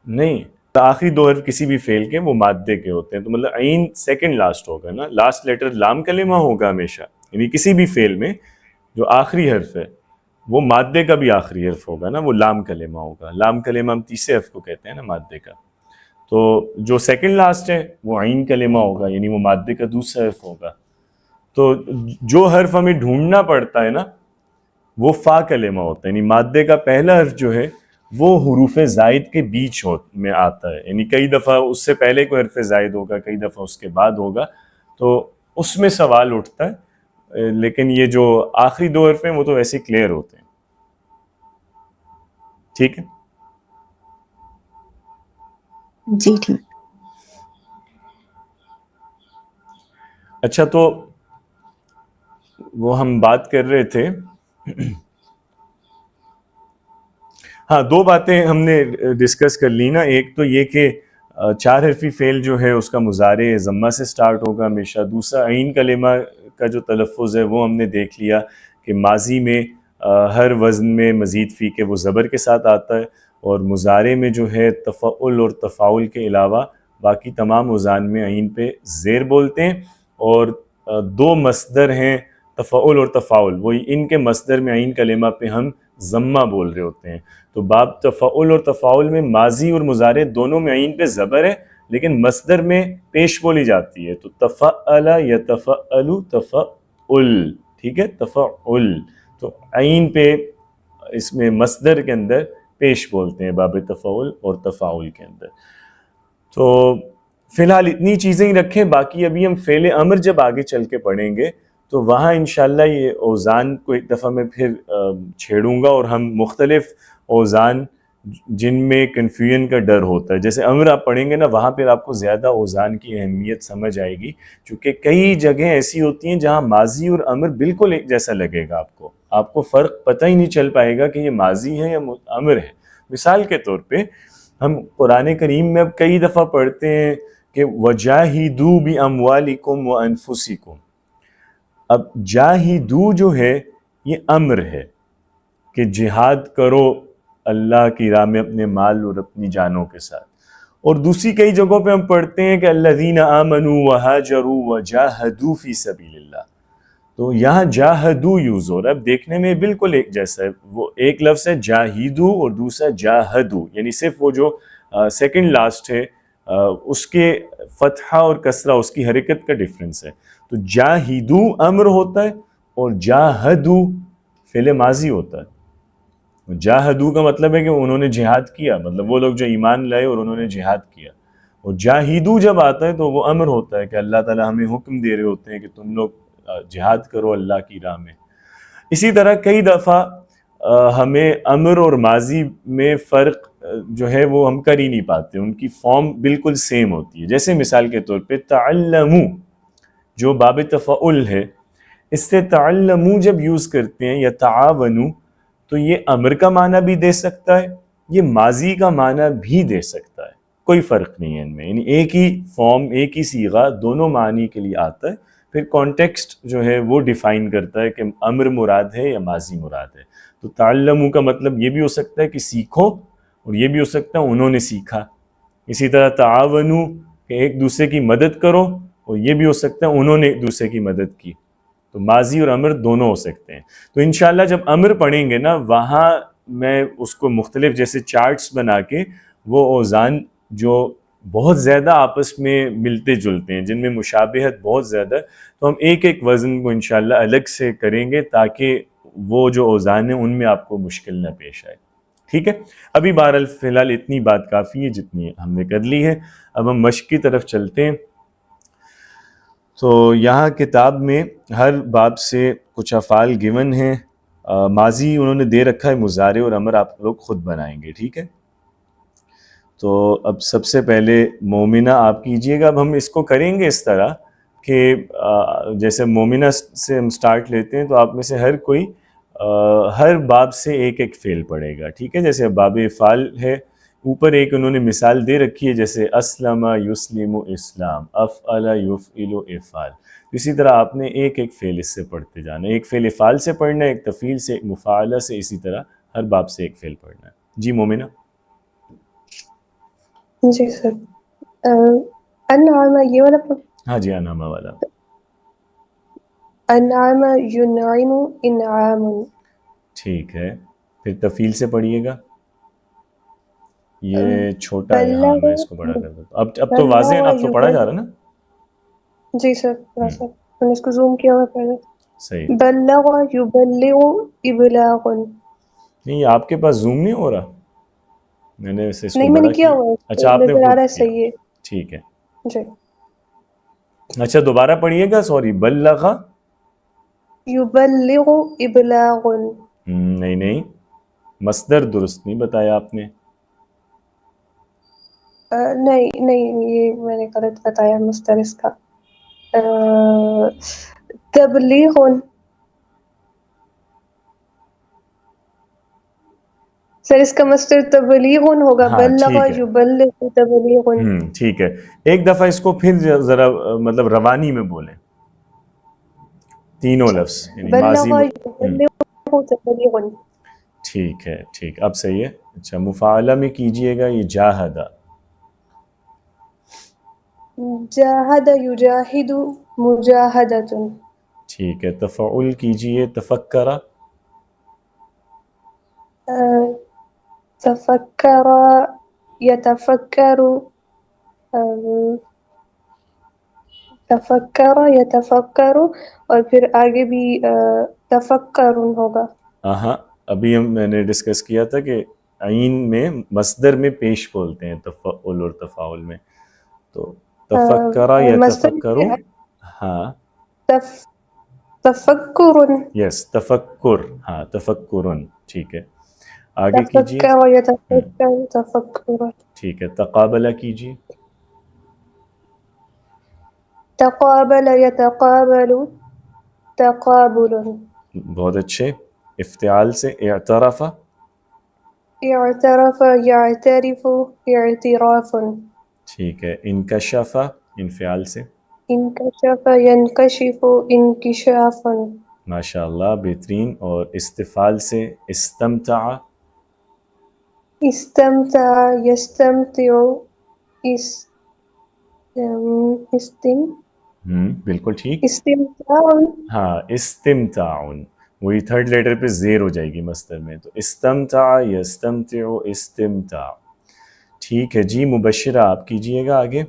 [SPEAKER 1] نہیں، آخری 2 حرف کسی بھی فعل کے وہ مادے کے ہوتے ہیں، تو مطلب عین سیکنڈ لاسٹ ہوگا نا، لاسٹ لیٹر لام کلمہ ہوگا ہمیشہ، یعنی کسی بھی فعل میں جو آخری حرف ہے وہ مادے کا بھی آخری حرف ہوگا نا، وہ لام کلمہ ہوگا. لام کلمہ ہم تیسرے حرف کو کہتے ہیں نا مادے کا. تو جو سیکنڈ لاسٹ ہے وہ عین کلمہ ہوگا، یعنی وہ مادے کا دوسرا حرف ہوگا. تو جو حرف ہمیں ڈھونڈنا پڑتا ہے نا وہ فا کلمہ ہوتا ہے، یعنی مادے کا پہلا حرف جو ہے وہ حروف زائد کے بیچ میں آتا ہے، یعنی کئی دفعہ اس سے پہلے کوئی حرف زائد ہوگا، کئی دفعہ اس کے بعد ہوگا، تو اس میں سوال اٹھتا ہے. لیکن یہ جو آخری 2 حرف ہیں وہ تو ویسے کلیئر ہوتے ہیں. ٹھیک ہے.
[SPEAKER 2] جی ٹھیک.
[SPEAKER 1] اچھا، تو وہ ہم بات کر رہے تھے، ہاں 2 باتیں ہم نے ڈسکس کر لی نا. ایک تو یہ کہ 4 حرفی فعل جو ہے اس کا مضارع ضمہ سے سٹارٹ ہوگا ہمیشہ. دوسرا عین کلمہ کا جو تلفظ ہے وہ ہم نے دیکھ لیا کہ ماضی میں ہر وزن میں مزید فی کے وہ زبر کے ساتھ آتا ہے، اور مضارع میں جو ہے تفعل اور تفاعل کے علاوہ باقی تمام اوزان میں عین پہ زیر بولتے ہیں. اور 2 مصدر ہیں تفعل اور تفاعل، وہی ان کے مصدر میں عین کلمہ پہ ہم ضمہ بول رہے ہوتے ہیں. تو باب تفعل اور تفاعل میں ماضی اور مضارع دونوں میں عین پہ زبر ہے، لیکن مصدر میں پیش بولی جاتی ہے. تو تفعل یتفعل تفعل، ٹھیک ہے، تفعل. تو عین پہ اس میں مصدر کے اندر پیش بولتے ہیں باب تفعل اور تفاعل کے اندر. تو فی الحال اتنی چیزیں ہی رکھیں، باقی ابھی ہم فعل امر جب آگے چل کے پڑھیں گے تو وہاں انشاءاللہ یہ اوزان کو ایک دفعہ میں پھر چھیڑوں گا، اور ہم مختلف اوزان جن میں کنفیوژن کا ڈر ہوتا ہے، جیسے امر آپ پڑھیں گے نا وہاں پہ آپ کو زیادہ اوزان کی اہمیت سمجھ آئے گی، چونکہ کئی جگہیں ایسی ہوتی ہیں جہاں ماضی اور امر بالکل ایک جیسا لگے گا، آپ کو فرق پتہ ہی نہیں چل پائے گا کہ یہ ماضی ہے یا امر ہے. مثال کے طور پہ ہم قرآن کریم میں اب کئی دفعہ پڑھتے ہیں کہ وَجَاهِدُوا بِأَمْوَالِكُمْ وَأَنفُسِكُمْ. اب جاہدو جو ہے یہ امر ہے کہ جہاد کرو اللہ کی راہ میں اپنے مال اور اپنی جانوں کے ساتھ. اور دوسری کئی جگہوں پہ ہم پڑھتے ہیں کہ الذین آمنوا وہاجروا وجاہدوا فی سبیل اللہ. تو یہاں جاہدو یوز ہو رہا ہے. اب دیکھنے میں بالکل ایک جیسا ہے، وہ ایک لفظ ہے جاہدو اور دوسرا جاہدو، یعنی صرف وہ جو سیکنڈ لاسٹ ہے اس کے فتحہ اور کسرہ اس کی حرکت کا ڈفرنس ہے. تو جاہدو امر ہوتا ہے اور جاہدو فعل ماضی ہوتا ہے. جاہدو کا مطلب ہے کہ انہوں نے جہاد کیا، مطلب وہ لوگ جو ایمان لائے اور انہوں نے جہاد کیا. اور جاہدو جب آتا ہے تو وہ امر ہوتا ہے کہ اللہ تعالیٰ ہمیں حکم دے رہے ہوتے ہیں کہ تم لوگ جہاد کرو اللہ کی راہ میں. اسی طرح کئی دفعہ ہمیں امر اور ماضی میں فرق جو ہے وہ ہم کر ہی نہیں پاتے، ان کی فارم بالکل سیم ہوتی ہے. جیسے مثال کے طور پہ تعلمو جو باب تفعل ہے، اس سے تعلمو جب یوز کرتے ہیں یا تعاونو تو یہ امر کا معنی بھی دے سکتا ہے، یہ ماضی کا معنی بھی دے سکتا ہے، کوئی فرق نہیں ہے ان میں، یعنی ایک ہی فارم ایک ہی صیغہ دونوں معنی کے لیے آتا ہے. پھر کانٹیکسٹ جو ہے وہ ڈیفائن کرتا ہے کہ امر مراد ہے یا ماضی مراد ہے. تو تعلمو کا مطلب یہ بھی ہو سکتا ہے کہ سیکھو، اور یہ بھی ہو سکتا ہے انہوں نے سیکھا. اسی طرح تعاونو کہ ایک دوسرے کی مدد کرو، اور یہ بھی ہو سکتا ہے انہوں نے ایک دوسرے کی مدد کی. تو ماضی اور امر دونوں ہو سکتے ہیں. تو انشاءاللہ جب امر پڑھیں گے نا وہاں میں اس کو مختلف جیسے چارٹس بنا کے وہ اوزان جو بہت زیادہ آپس میں ملتے جلتے ہیں، جن میں مشابہت بہت زیادہ، تو ہم ایک ایک وزن کو انشاءاللہ الگ سے کریں گے تاکہ وہ جو اوزان ہیں ان میں آپ کو مشکل نہ پیش آئے. ٹھیک ہے. ابھی بہرحال فی الحال اتنی بات کافی ہے جتنی ہم نے کر لی ہے. اب ہم مشق کی طرف چلتے ہیں. تو یہاں کتاب میں ہر باب سے کچھ افعال گیون ہیں ماضی انہوں نے دے رکھا ہے مضارع اور امر آپ لوگ خود بنائیں گے, ٹھیک ہے. تو اب سب سے پہلے مومنہ آپ کیجئے گا. اب ہم اس کو کریں گے اس طرح کہ جیسے مومنہ سے ہم سٹارٹ لیتے ہیں تو آپ میں سے ہر کوئی ہر باب سے ایک ایک فعل پڑھے گا, ٹھیک ہے. جیسے باب افعال ہے, اوپر ایک انہوں نے مثال دے رکھی ہے جیسے اسلم یسلم اسلام, افعل یفعل افعال. اسی طرح آپ نے ایک ایک فعل اس سے پڑھتے جانا ہے. ایک فعل افعال سے پڑھنا ہے, ایک تفعیل سے, ایک مفاعلہ سے, اسی طرح ہر باب سے ایک فعل پڑھنا ہے. جی مومنہ.
[SPEAKER 3] جی سر. انعام یہ والا
[SPEAKER 1] ہاں جی انعامہ والا.
[SPEAKER 3] انعام ینعم انعام.
[SPEAKER 1] ٹھیک ہے, پھر تفعیل سے پڑھیے گا. یہ چھوٹا ہے, ہاں
[SPEAKER 3] بلغ
[SPEAKER 1] میں اس کو بڑا کر دیتا ہوں. اب تو واضح ہے نا, اب تو پڑھا جا رہا ہے نا.
[SPEAKER 3] جی سر سر میں نے اس کو زوم کیا ہوا پہلے.
[SPEAKER 1] صحیح.
[SPEAKER 3] بلغ یبلغ ابلاغ.
[SPEAKER 1] نہیں یہ آپ کے پاس زوم نہیں ہو رہا, میں نے اسے اس کو
[SPEAKER 3] نہیں میں نے
[SPEAKER 1] بڑا
[SPEAKER 3] کیا
[SPEAKER 1] کیا.
[SPEAKER 3] ہوا ہے,
[SPEAKER 1] اچھا آپ نے
[SPEAKER 3] نظر آ
[SPEAKER 1] خود
[SPEAKER 3] رہا ہے
[SPEAKER 1] کیا,
[SPEAKER 3] صحیح ہے.
[SPEAKER 1] ٹھیک ہے.
[SPEAKER 3] جی.
[SPEAKER 1] اچھا دوبارہ پڑھیے گا, سوری. بلغ
[SPEAKER 3] یبلغ ابلاغ.
[SPEAKER 1] نہیں نہیں, مصدر درست نہیں بتایا آپ نے.
[SPEAKER 3] نہیں نہیں یہ میں نے غلط بتایا مصدر اس کا. تبلیغ. سر اس کا مصدر تبلیغ ہوگا.
[SPEAKER 1] ہاں
[SPEAKER 3] بلغ
[SPEAKER 1] ٹھیک ہے.
[SPEAKER 3] یبلغ تبلیغ.
[SPEAKER 1] ٹھیک ہے. ایک دفعہ اس کو پھر ذرا مطلب روانی میں بولیں, تینوں لفظ یعنی ماضی
[SPEAKER 3] بلغ یبلغ تبلیغ.
[SPEAKER 1] ٹھیک ہے, ٹھیک, اب صحیح ہے. اچھا مفاعلہ میں کیجئے گا یہ جاہدہ.
[SPEAKER 3] جاہد یجاہد مجاہدۃ.
[SPEAKER 1] ٹھیک ہے. تفعل کیجئے تفکرہ.
[SPEAKER 3] تفکر یتفکر. تفکر یتفکر, اور پھر آگے بھی تفکر ہوگا.
[SPEAKER 1] ہاں ابھی میں نے ڈسکس کیا تھا کہ عین میں مصدر میں پیش بولتے ہیں تفعل اور تفاعل میں. تو تفکرہ
[SPEAKER 3] مصدر
[SPEAKER 1] یتفکرو. ہاں
[SPEAKER 3] تفکر.
[SPEAKER 1] یس تفکر, ہاں تفکرن. ٹھیک ہے, آگے کیجئے.
[SPEAKER 3] تفکر یتفکر تفکر.
[SPEAKER 1] ٹھیک ہے. تقابلہ کیجئے.
[SPEAKER 3] تقابل یتقابل تقابل.
[SPEAKER 1] بہت اچھے. افتعال سے اعترف.
[SPEAKER 3] اعترف یعترف اعتراف.
[SPEAKER 1] ٹھیک ہے. انکشف انفعال سے.
[SPEAKER 3] انکشف ینکشف انکشاف.
[SPEAKER 1] ماشاء اللہ بہترین. اور استفعال سے استمتع.
[SPEAKER 3] استمتع یستمتع
[SPEAKER 1] بالکل ٹھیک.
[SPEAKER 3] استمتاع.
[SPEAKER 1] ہاں استمتاع, وہی تھرڈ لیٹر پہ زیر ہو جائے گی مصدر میں, تو استمتع یستمتع استمتاع. ٹھیک ہے جی. مبشرہ آپ کیجئے گا آگے.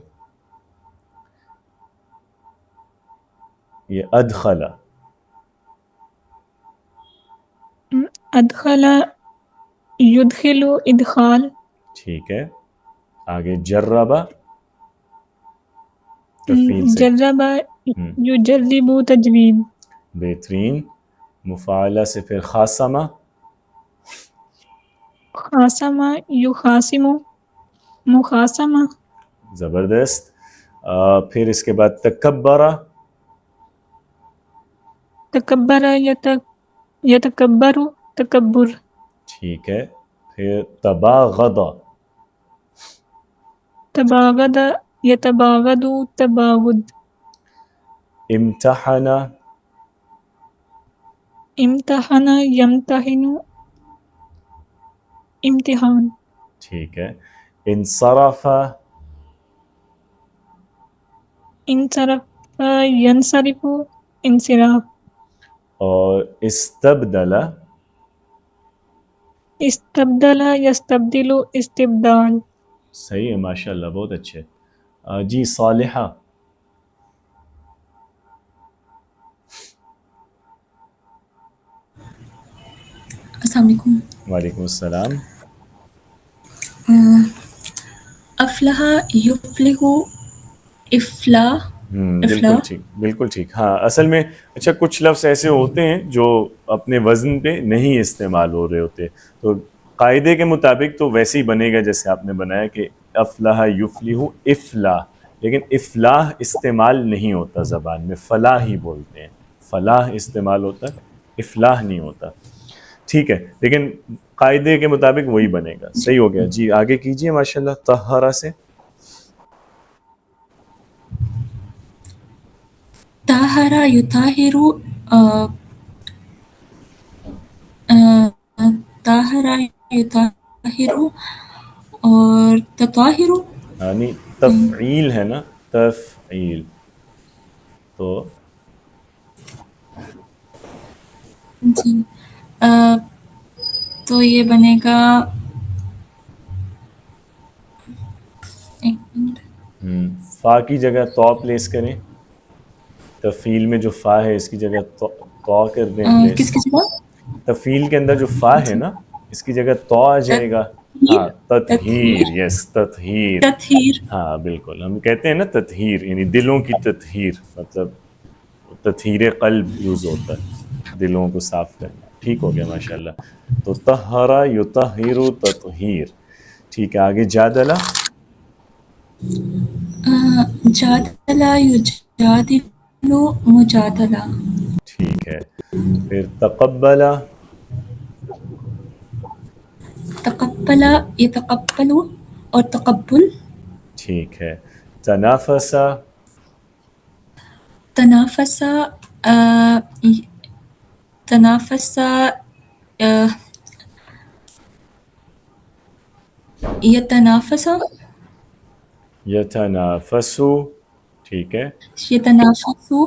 [SPEAKER 1] یہ ادخل.
[SPEAKER 4] ادخل یدخل ادخال.
[SPEAKER 1] ٹھیک ہے. آگے جربہ تفعیل سے.
[SPEAKER 4] جرب یجرب تجویب.
[SPEAKER 1] بہترین. مفاعلہ سے پھر خاصمہ.
[SPEAKER 4] خاصم یخاصم مخاصمہ.
[SPEAKER 1] زبردست. پھر اس کے بعد تکبرہ.
[SPEAKER 4] تکبر یتکبر تکبر.
[SPEAKER 1] ٹھیک ہے. پھر تباغض.
[SPEAKER 4] تباغد یتباغد تباغد.
[SPEAKER 1] امتحن.
[SPEAKER 4] امتحن یمتحن امتحان.
[SPEAKER 1] ٹھیک ہے. انصرف.
[SPEAKER 4] انصرف ینصرف انصراف.
[SPEAKER 1] اور استبدل.
[SPEAKER 4] استبدل یستبدل استبدال.
[SPEAKER 1] صحیح ہے ماشاء اللہ, بہت اچھے. جی صالحہ.
[SPEAKER 5] السلام علیکم.
[SPEAKER 1] وعلیکم السلام.
[SPEAKER 5] افلح یفلح افلاح.
[SPEAKER 1] بالکل ٹھیک، بالکل ٹھیک. ہاں اصل میں اچھا کچھ لفظ ایسے ہوتے ہیں جو اپنے وزن پہ نہیں استعمال ہو رہے ہوتے، تو قاعدے کے مطابق تو ویسے ہی بنے گا جیسے آپ نے بنایا کہ افلاح یفلح افلاح، لیکن افلاح استعمال نہیں ہوتا زبان میں، فلاح ہی بولتے ہیں، فلاح استعمال ہوتا ہے، افلاح نہیں ہوتا. ٹھیک ہے، لیکن قاعدے کے مطابق وہی بنے گا. صحیح ہو گیا جی، آگے کیجئے ماشاءاللہ. طہارہ سے
[SPEAKER 5] طاہرہ یطہرو، طاہرہ یطہرو اور تطہرو.
[SPEAKER 1] یعنی تفعیل ہے نا، تفعیل، تو
[SPEAKER 5] جی تو یہ بنے گا، ایک منٹ،
[SPEAKER 1] فا کی جگہ تو پلیس کریں. تفعیل میں جو فا ہے اس کی جگہ تو کر دیں پلیس.
[SPEAKER 5] کس کی جگہ؟
[SPEAKER 1] تفعیل کے اندر جو فا ہے نا اس کی جگہ تو آ جائے گا. ہاں تطہیر، یس تطہیر.
[SPEAKER 5] تطہیر.
[SPEAKER 1] ہاں بالکل، ہم کہتے ہیں نا تطہیر، یعنی دلوں کی تطہیر، مطلب تطہیر قلب یوز ہوتا ہے، دلوں کو صاف کرنا. ٹھیک ہو گیا ماشاءاللہ. تو طہرہ یطہر تطہیر. ٹھیک ہے، آگے جادلہ.
[SPEAKER 5] جادلہ یجادلو مجادلہ.
[SPEAKER 1] ٹھیک ہے، پھر تقبلہ.
[SPEAKER 5] تقبلہ یتقبلو اور تقبل.
[SPEAKER 1] ٹھیک ہے، تنافسہ.
[SPEAKER 5] تنافسہ، تنافسہ یتنافسہ،
[SPEAKER 1] یتنافسو. ٹھیک ہے،
[SPEAKER 5] یتنافسو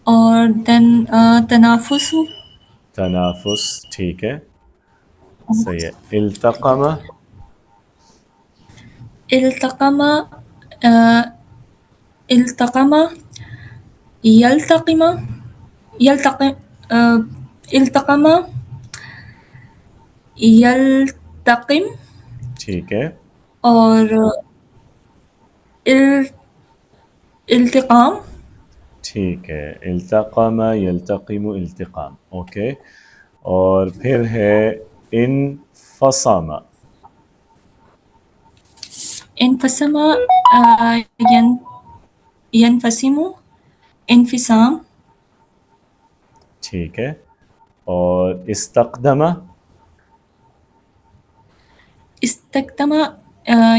[SPEAKER 5] اور دین تنافسو.
[SPEAKER 1] تنافس. ٹھیک ہے، صحیح ہے. التقمہ.
[SPEAKER 5] التقم، التقم یلتقم، یلتقم، التقم یلتقم
[SPEAKER 1] ٹھیک ہے،
[SPEAKER 5] اور التقام.
[SPEAKER 1] ٹھیک ہے. التقم یلتقم التقام. اوکے، اور پھر ہے انفصم.
[SPEAKER 5] انفصم، ینفصم، انفصام.
[SPEAKER 1] ٹھیک ہے، اور استقدمہ.
[SPEAKER 5] استقدم،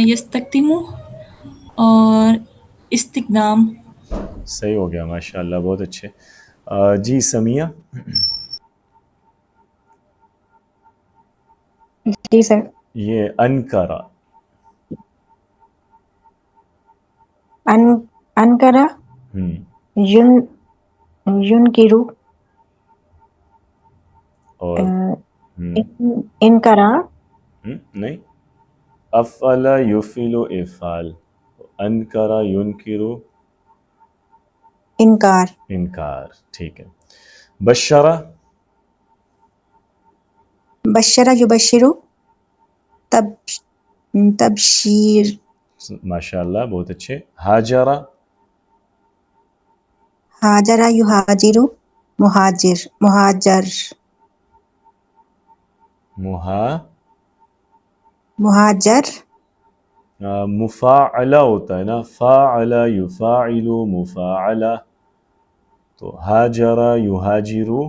[SPEAKER 5] یستقدم اور استقدام.
[SPEAKER 1] صحیح ہو گیا ماشاءاللہ، بہت اچھے. جی سمیہ.
[SPEAKER 2] جی سر.
[SPEAKER 1] یہ انکرا.
[SPEAKER 2] انکرا ین ینکرو،
[SPEAKER 1] اور
[SPEAKER 2] انکرا
[SPEAKER 1] نہیں، افعل یفعل افعال، انکرا ینکرو
[SPEAKER 2] انکار.
[SPEAKER 1] انکار. ٹھیک ہے. بشرہ.
[SPEAKER 2] بشرا یبشرو تبشیر.
[SPEAKER 1] ماشاءاللہ بہت اچھے. ہاجرہ.
[SPEAKER 2] ہاجرا یہاجرو مہاجر، مہاجر. مہاجر.
[SPEAKER 1] مفاعلہ ہوتا ہے نا، فاعل یفاعل مفاعلہ، تو ہاجرہ یہاجرو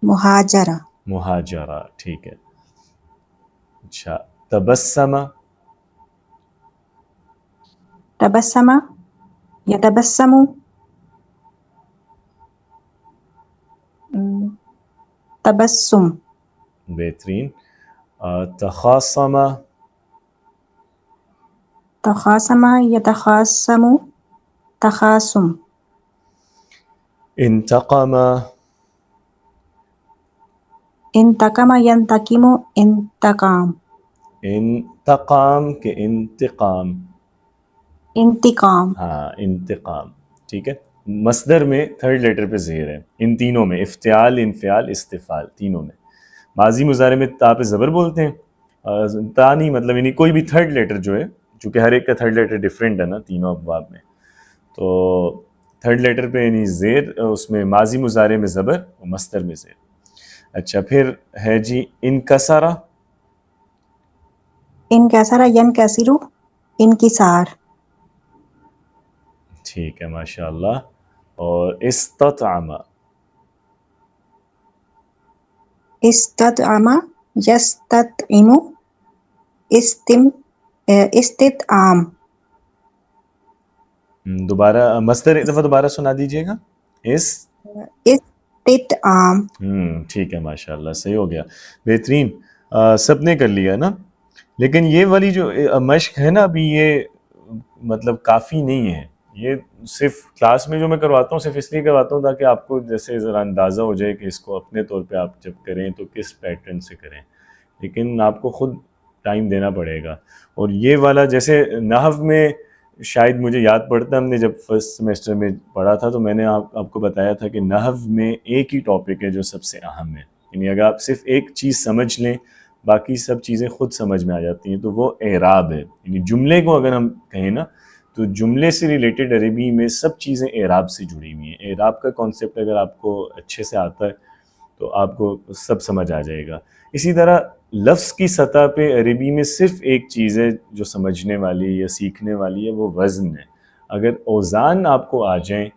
[SPEAKER 2] مہاجرہ.
[SPEAKER 1] مہاجرہ. ٹھیک ہے. اچھا، تبسمہ.
[SPEAKER 2] تبسم یتبسم تبسم.
[SPEAKER 1] بہترین. تخاصمہ.
[SPEAKER 2] تخاصم یتخاصم تخاصم.
[SPEAKER 1] انتقمہ.
[SPEAKER 2] انتقم ینتقم انتقام.
[SPEAKER 1] انتقام کے انتقام.
[SPEAKER 2] انتقام.
[SPEAKER 1] ہاں انتقام. ٹھیک ہے. مصدر میں تھرڈ لیٹر پہ زیر ہے ان تینوں میں، افتعال، انفعال، استفعال، تینوں میں. ماضی مضارع میں تا پہ زبر بولتے ہیں، تا نہیں، مطلب یعنی کوئی بھی تھرڈ لیٹر جو ہے، چونکہ ہر ایک کا تھرڈ لیٹر ڈیفرنٹ ہے نا تینوں ابواب میں، تو تھرڈ لیٹر پہ یعنی زیر، اس میں ماضی مضارع میں زبر اور مصدر میں زیر. اچھا پھر ہے جی انکسرہ.
[SPEAKER 2] انکسر ینکسر انکسار.
[SPEAKER 1] ٹھیک ہے ماشاء اللہ. اور استطعم.
[SPEAKER 2] استطعم یستطعم استطعام.
[SPEAKER 1] دوبارہ مصدر ایک دفعہ دوبارہ سنا دیجیے گا.
[SPEAKER 2] استطعام.
[SPEAKER 1] ٹھیک ہے ماشاء اللہ صحیح ہو گیا، بہترین. سب نے کر لیا نا، لیکن یہ والی جو مشق ہے نا ابھی یہ مطلب کافی نہیں ہے. یہ صرف کلاس میں جو میں کرواتا ہوں صرف اس لیے کرواتا ہوں تاکہ آپ کو جیسے ذرا اندازہ ہو جائے کہ اس کو اپنے طور پہ آپ جب کریں تو کس پیٹرن سے کریں، لیکن آپ کو خود ٹائم دینا پڑے گا. اور یہ والا جیسے نحو میں شاید مجھے یاد پڑتا ہے، ہم نے جب فرسٹ سیمیسٹر میں پڑھا تھا تو میں نے آپ کو بتایا تھا کہ نحو میں ایک ہی ٹاپک ہے جو سب سے اہم ہے. یعنی اگر آپ صرف ایک چیز سمجھ لیں باقی سب چیزیں خود سمجھ میں آ جاتی ہیں، تو وہ اعراب ہے. یعنی جملے کو اگر ہم کہیں نا تو جملے سے ریلیٹڈ عربی میں سب چیزیں اعراب سے جڑی ہوئی ہیں. اعراب کا کانسیپٹ اگر آپ کو اچھے سے آتا ہے تو آپ کو سب سمجھ آ جائے گا. اسی طرح لفظ کی سطح پہ عربی میں صرف ایک چیز ہے جو سمجھنے والی یا سیکھنے والی ہے، وہ وزن ہے. اگر اوزان آپ کو آ جائیں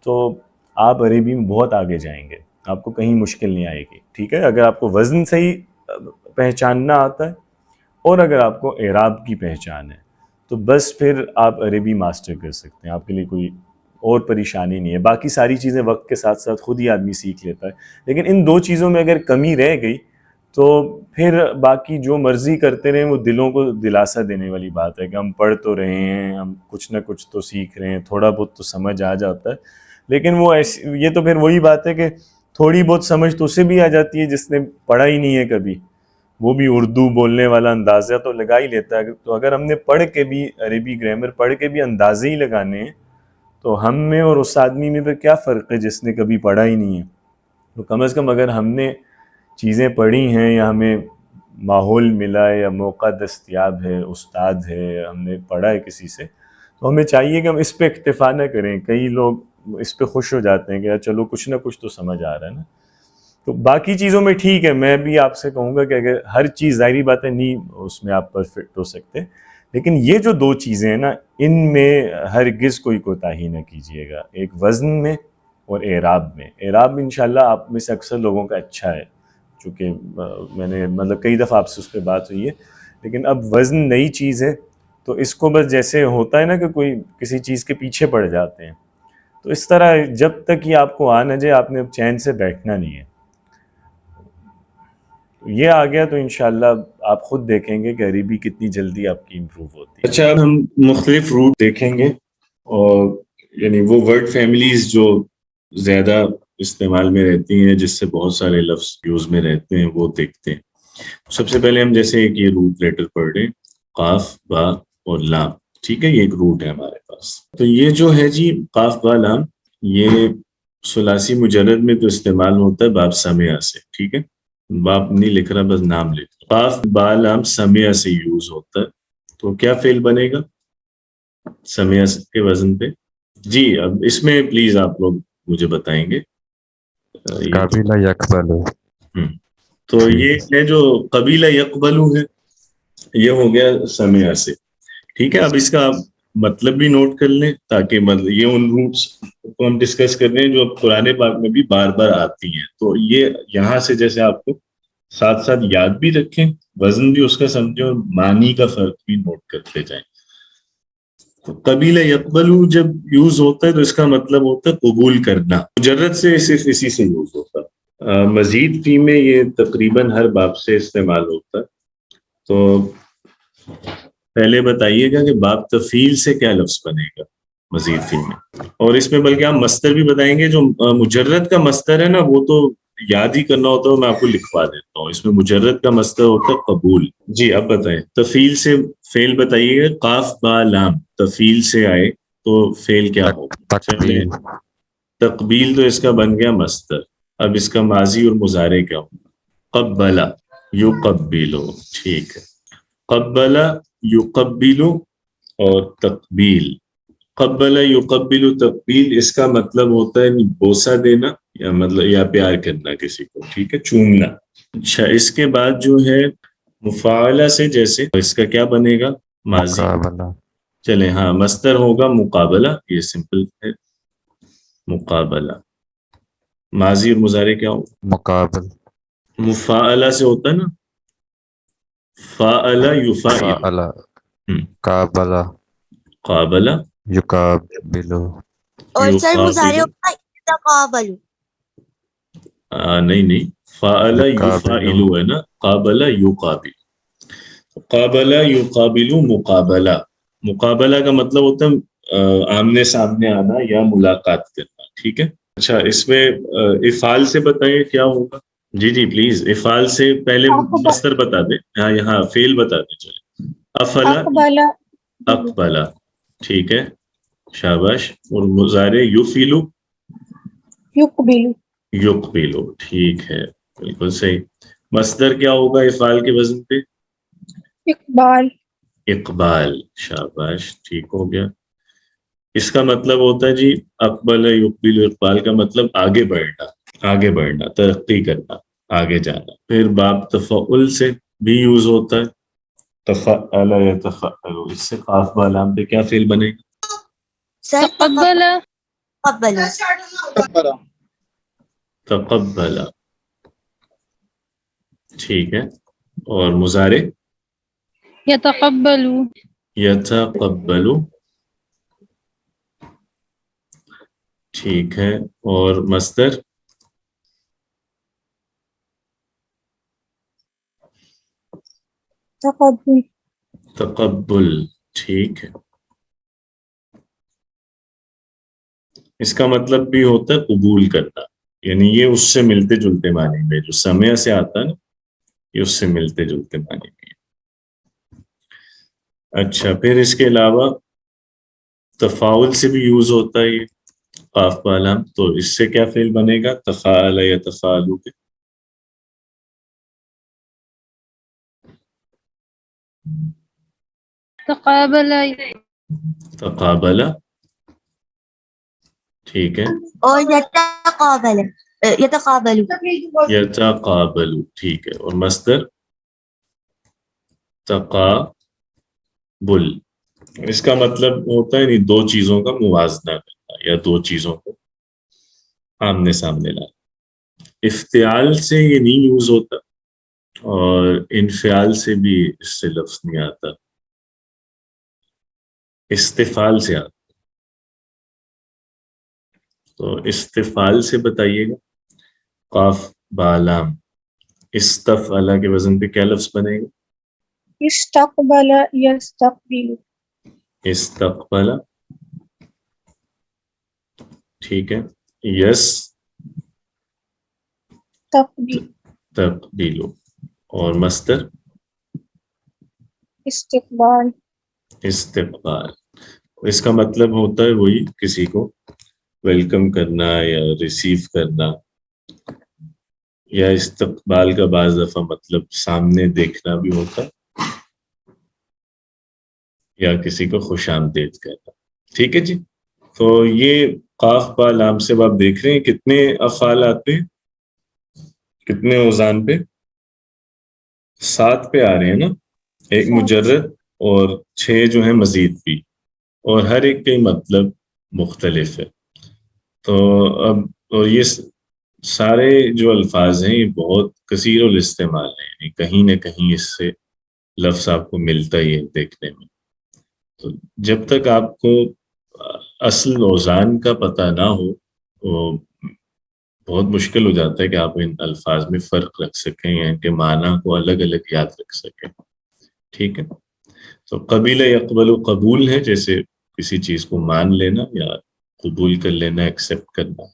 [SPEAKER 1] تو آپ عربی میں بہت آگے جائیں گے، آپ کو کہیں مشکل نہیں آئے گی. ٹھیک ہے، اگر آپ کو وزن صحیح پہچاننا آتا ہے اور اگر آپ کو اعراب کی پہچان ہے تو بس پھر آپ عربی ماسٹر کر سکتے ہیں. آپ کے لیے کوئی اور پریشانی نہیں ہے. باقی ساری چیزیں وقت کے ساتھ ساتھ خود ہی آدمی سیکھ لیتا ہے، لیکن ان دو چیزوں میں اگر کمی رہ گئی تو پھر باقی جو مرضی کرتے رہیں وہ دلوں کو دلاسا دینے والی بات ہے کہ ہم پڑھ تو رہے ہیں، ہم کچھ نہ کچھ تو سیکھ رہے ہیں، تھوڑا بہت تو سمجھ آ جاتا ہے. لیکن وہ یہ تو پھر وہی بات ہے کہ تھوڑی بہت سمجھ تو اسے بھی آ جاتی ہے جس نے پڑھا ہی نہیں ہے کبھی، وہ بھی اردو بولنے والا اندازہ تو لگا ہی لیتا ہے. تو اگر ہم نے پڑھ کے بھی عربی گرامر پڑھ کے بھی اندازے ہی لگانے ہیں تو ہم میں اور اس آدمی میں پھر کیا فرق ہے جس نے کبھی پڑھا ہی نہیں ہے. تو کم از کم اگر ہم نے چیزیں پڑھی ہیں یا ہمیں ماحول ملا ہے یا موقع دستیاب ہے، استاد ہے، ہم نے پڑھا ہے کسی سے، تو ہمیں چاہیے کہ ہم اس پہ اکتفا نہ کریں. کئی لوگ اس پہ خوش ہو جاتے ہیں کہ یار چلو کچھ نہ کچھ تو سمجھ آ رہا ہے نا. تو باقی چیزوں میں ٹھیک ہے، میں بھی آپ سے کہوں گا کہ اگر ہر چیز ظاہری بات ہے نہیں اس میں آپ پرفیکٹ ہو سکتے، لیکن یہ جو دو چیزیں ہیں نا ان میں ہرگز کوئی کوتاہی نہ کیجیے گا، ایک وزن میں اور اعراب میں. اعراب انشاءاللہ آپ میں سے اکثر لوگوں کا اچھا ہے، چونکہ میں نے مطلب کئی دفعہ آپ سے اس پہ بات ہوئی ہے. لیکن اب وزن نئی چیز ہے تو اس کو بس جیسے ہوتا ہے نا کہ کوئی کسی چیز کے پیچھے پڑ جاتے ہیں، تو اس طرح جب تک یہ آپ کو آ نہ جائے آپ نے اب چین سے بیٹھنا نہیں ہے. یہ آ گیا تو انشاءاللہ آپ خود دیکھیں گے کہ عربی کتنی جلدی آپ کی امپروو ہوتی ہے.
[SPEAKER 6] اچھا اب ہم مختلف روٹ دیکھیں گے اور یعنی وہ ورڈ فیملیز جو زیادہ استعمال میں رہتی ہیں جس سے بہت سارے لفظ یوز میں رہتے ہیں وہ دیکھتے ہیں. سب سے پہلے ہم جیسے ایک یہ روٹ لیٹر پڑھ رہے ہیں، قاف با اور لام. ٹھیک ہے، یہ ایک روٹ ہے ہمارے پاس. تو یہ جو ہے جی قاف با لام، یہ ثلاثی مجرد میں تو استعمال ہوتا ہے باب سمع سے. ٹھیک ہے، باپ نہیں لکھ رہا بس نام لکھ رہا. قاف با لام سمع سے یوز ہوتا ہے، تو کیا فعل بنے گا سمع کے وزن پہ؟ جی اب اس میں پلیز آپ لوگ مجھے بتائیں گے.
[SPEAKER 7] قابل یقبل.
[SPEAKER 6] تو یہ ہے جو قبیلہ یقبلو ہے، یہ ہو گیا سمع سے. ٹھیک ہے، اب اس کا مطلب بھی نوٹ کر لیں تاکہ مطلب یہ ان روٹس کو ہم ڈسکس کر رہے ہیں جو قرآن پاک میں بھی بار بار آتی ہیں. تو یہ یہاں سے جیسے آپ کو ساتھ ساتھ یاد بھی رکھیں، وزن بھی اس کا سمجھیں اور معنی کا فرق بھی نوٹ کرتے جائیں. قبیلہ یقبلو جب یوز ہوتا ہے تو اس کا مطلب ہوتا ہے قبول کرنا. مجرد سے صرف اسی سے یوز ہوتا ہے. مزید فی میں یہ تقریباً ہر باب سے استعمال ہوتا ہے. تو پہلے بتائیے گا کہ باب تفعیل سے کیا لفظ بنے گا مزید فی میں، اور اس میں بلکہ آپ مصدر بھی بتائیں گے. جو مجرد کا مصدر ہے نا وہ تو یاد ہی کرنا ہوتا ہے، میں آپ کو لکھوا دیتا ہوں. اس میں مجرد کا مصدر ہوتا ہے قبول. جی اب بتائیں تفعیل سے فعل بتائیے گا. قاف با لام تفعیل سے آئے تو فعل کیا ہوگا؟
[SPEAKER 7] تقبیل.
[SPEAKER 6] تقبیل تو اس کا بن گیا مصدر. اب اس کا ماضی اور مضارع کیا ہوگا؟ قبلہ یقبلو. ٹھیک ہے، قبلہ یقبلو اور تقبیل قبل یقبل تقبیل اس کا مطلب ہوتا ہے بوسہ دینا یا مطلب یا پیار کرنا کسی کو، ٹھیک ہے، چومنا. اچھا اس کے بعد جو ہے مفاعلہ سے، جیسے اس کا کیا بنے گا؟ ماضی.
[SPEAKER 7] مقابلہ.
[SPEAKER 6] چلیں ہاں مصدر ہوگا مقابلہ، یہ سمپل ہے مقابلہ. ماضی اور مضارع کیا ہوگا؟
[SPEAKER 7] مقابل.
[SPEAKER 6] مفاعلہ سے ہوتا ہے نا، فاعل یفاعل.
[SPEAKER 7] فعل. قابلہ.
[SPEAKER 6] قابلہ
[SPEAKER 7] یقابلو.
[SPEAKER 8] اور سر مظاہرے
[SPEAKER 6] یقابل.
[SPEAKER 8] ہوتا ہے یتقابل.
[SPEAKER 6] نہیں فاعل
[SPEAKER 7] یقابل.
[SPEAKER 6] یفاعل ہے نا، قابلہ یقابل. قابلہ یقابل مقابلہ. مقابلہ کا مطلب ہوتا ہے آمنے سامنے آنا یا ملاقات کرنا، ٹھیک ہے. اچھا اس میں افعال سے بتائیں کیا ہوگا؟ جی پلیز افعال سے پہلے مصدر بتا دیں. ہاں یہاں فعل بتا دیں. چلیں افلا
[SPEAKER 3] اقبل
[SPEAKER 6] اقبلا، ٹھیک ہے شاباش. اور مضارع یفعلو
[SPEAKER 3] یقبل
[SPEAKER 6] یقبلو، ٹھیک ہے بالکل صحیح. مصدر کیا ہوگا افعال کے وزن پہ؟
[SPEAKER 3] اقبال
[SPEAKER 6] اقبال، شاباش ٹھیک ہو گیا. اس کا مطلب ہوتا ہے جی اقبل یقبل. اقبال کا مطلب آگے بڑھنا، آگے بڑھنا، ترقی کرنا، آگے جانا. پھر باب تفعل سے بھی یوز ہوتا ہے، تفعل یتفعل. اس سے قاف بالام پہ کیا فعل بنے گا؟
[SPEAKER 8] سر
[SPEAKER 4] تقبل
[SPEAKER 8] تقبل.
[SPEAKER 6] تقبل، ٹھیک ہے. اور مضارع
[SPEAKER 4] يتقبل
[SPEAKER 6] یتقبل، ٹھیک ہے. اور مصدر
[SPEAKER 3] تقبل
[SPEAKER 6] تقبل، ٹھیک ہے. اس کا مطلب بھی ہوتا ہے قبول کرنا، یعنی یہ اس سے ملتے جلتے معنی میں، جو سمع سے آتا ہے نا یہ اس سے ملتے جلتے معنی میں. اچھا پھر اس کے علاوہ تفاعل سے بھی یوز ہوتا ہے یہ قاف بالام. تو اس سے کیا فعل بنے گا؟ تفاعل یتفاعل کے.
[SPEAKER 4] تقابل
[SPEAKER 6] تقابل، ٹھیک ہے.
[SPEAKER 8] اور یتقابل یتقابل.
[SPEAKER 6] یتقابل، ٹھیک ہے. اور مصدر تقابل، اس کا مطلب ہوتا ہے دو چیزوں کا موازنہ کرنا یا دو چیزوں کو آمنے سامنے لانا. افتعال سے یہ نہیں یوز ہوتا، اور انفعال سے بھی اس سے لفظ نہیں آتا، استفعال سے آتا. تو استفعال سے بتائیے گا. قاف بالام استفعل کے وزن پہ کیا لفظ بنے گا؟
[SPEAKER 3] استقبل یستقبل.
[SPEAKER 6] استقبل، ٹھیک ہے. یس
[SPEAKER 3] تقبل
[SPEAKER 6] تقبیل. اور مصدر
[SPEAKER 3] استقبال.
[SPEAKER 6] استقبال. اس کا مطلب ہوتا ہے وہی کسی کو ویلکم کرنا یا ریسیو کرنا، یا استقبال کا بعض دفعہ مطلب سامنے دیکھنا بھی ہوتا ہے، یا کسی کو خوش آمدید کرنا. ٹھیک ہے جی. تو یہ قاف با لام سے آپ دیکھ رہے ہیں کتنے افعال آتے ہیں، کتنے اوزان پہ؟ 7 پہ آ رہے ہیں نا، ایک مجرد اور 6 جو ہیں مزید بھی، اور ہر ایک کا مطلب مختلف ہے. تو اب اور یہ سارے جو الفاظ ہیں یہ بہت کثیر الاستعمال ہیں، یعنی کہیں نہ کہیں اس سے لفظ آپ کو ملتا ہی ہے دیکھنے میں. تو جب تک آپ کو اصل اوزان کا پتہ نہ ہو تو بہت مشکل ہو جاتا ہے کہ آپ ان الفاظ میں فرق رکھ سکیں یا ان کے معنی کو الگ الگ یاد رکھ سکیں. ٹھیک ہے. تو قبیل یقبل قبول ہے، جیسے کسی چیز کو مان لینا یا قبول کر لینا، ایکسیپٹ کرنا.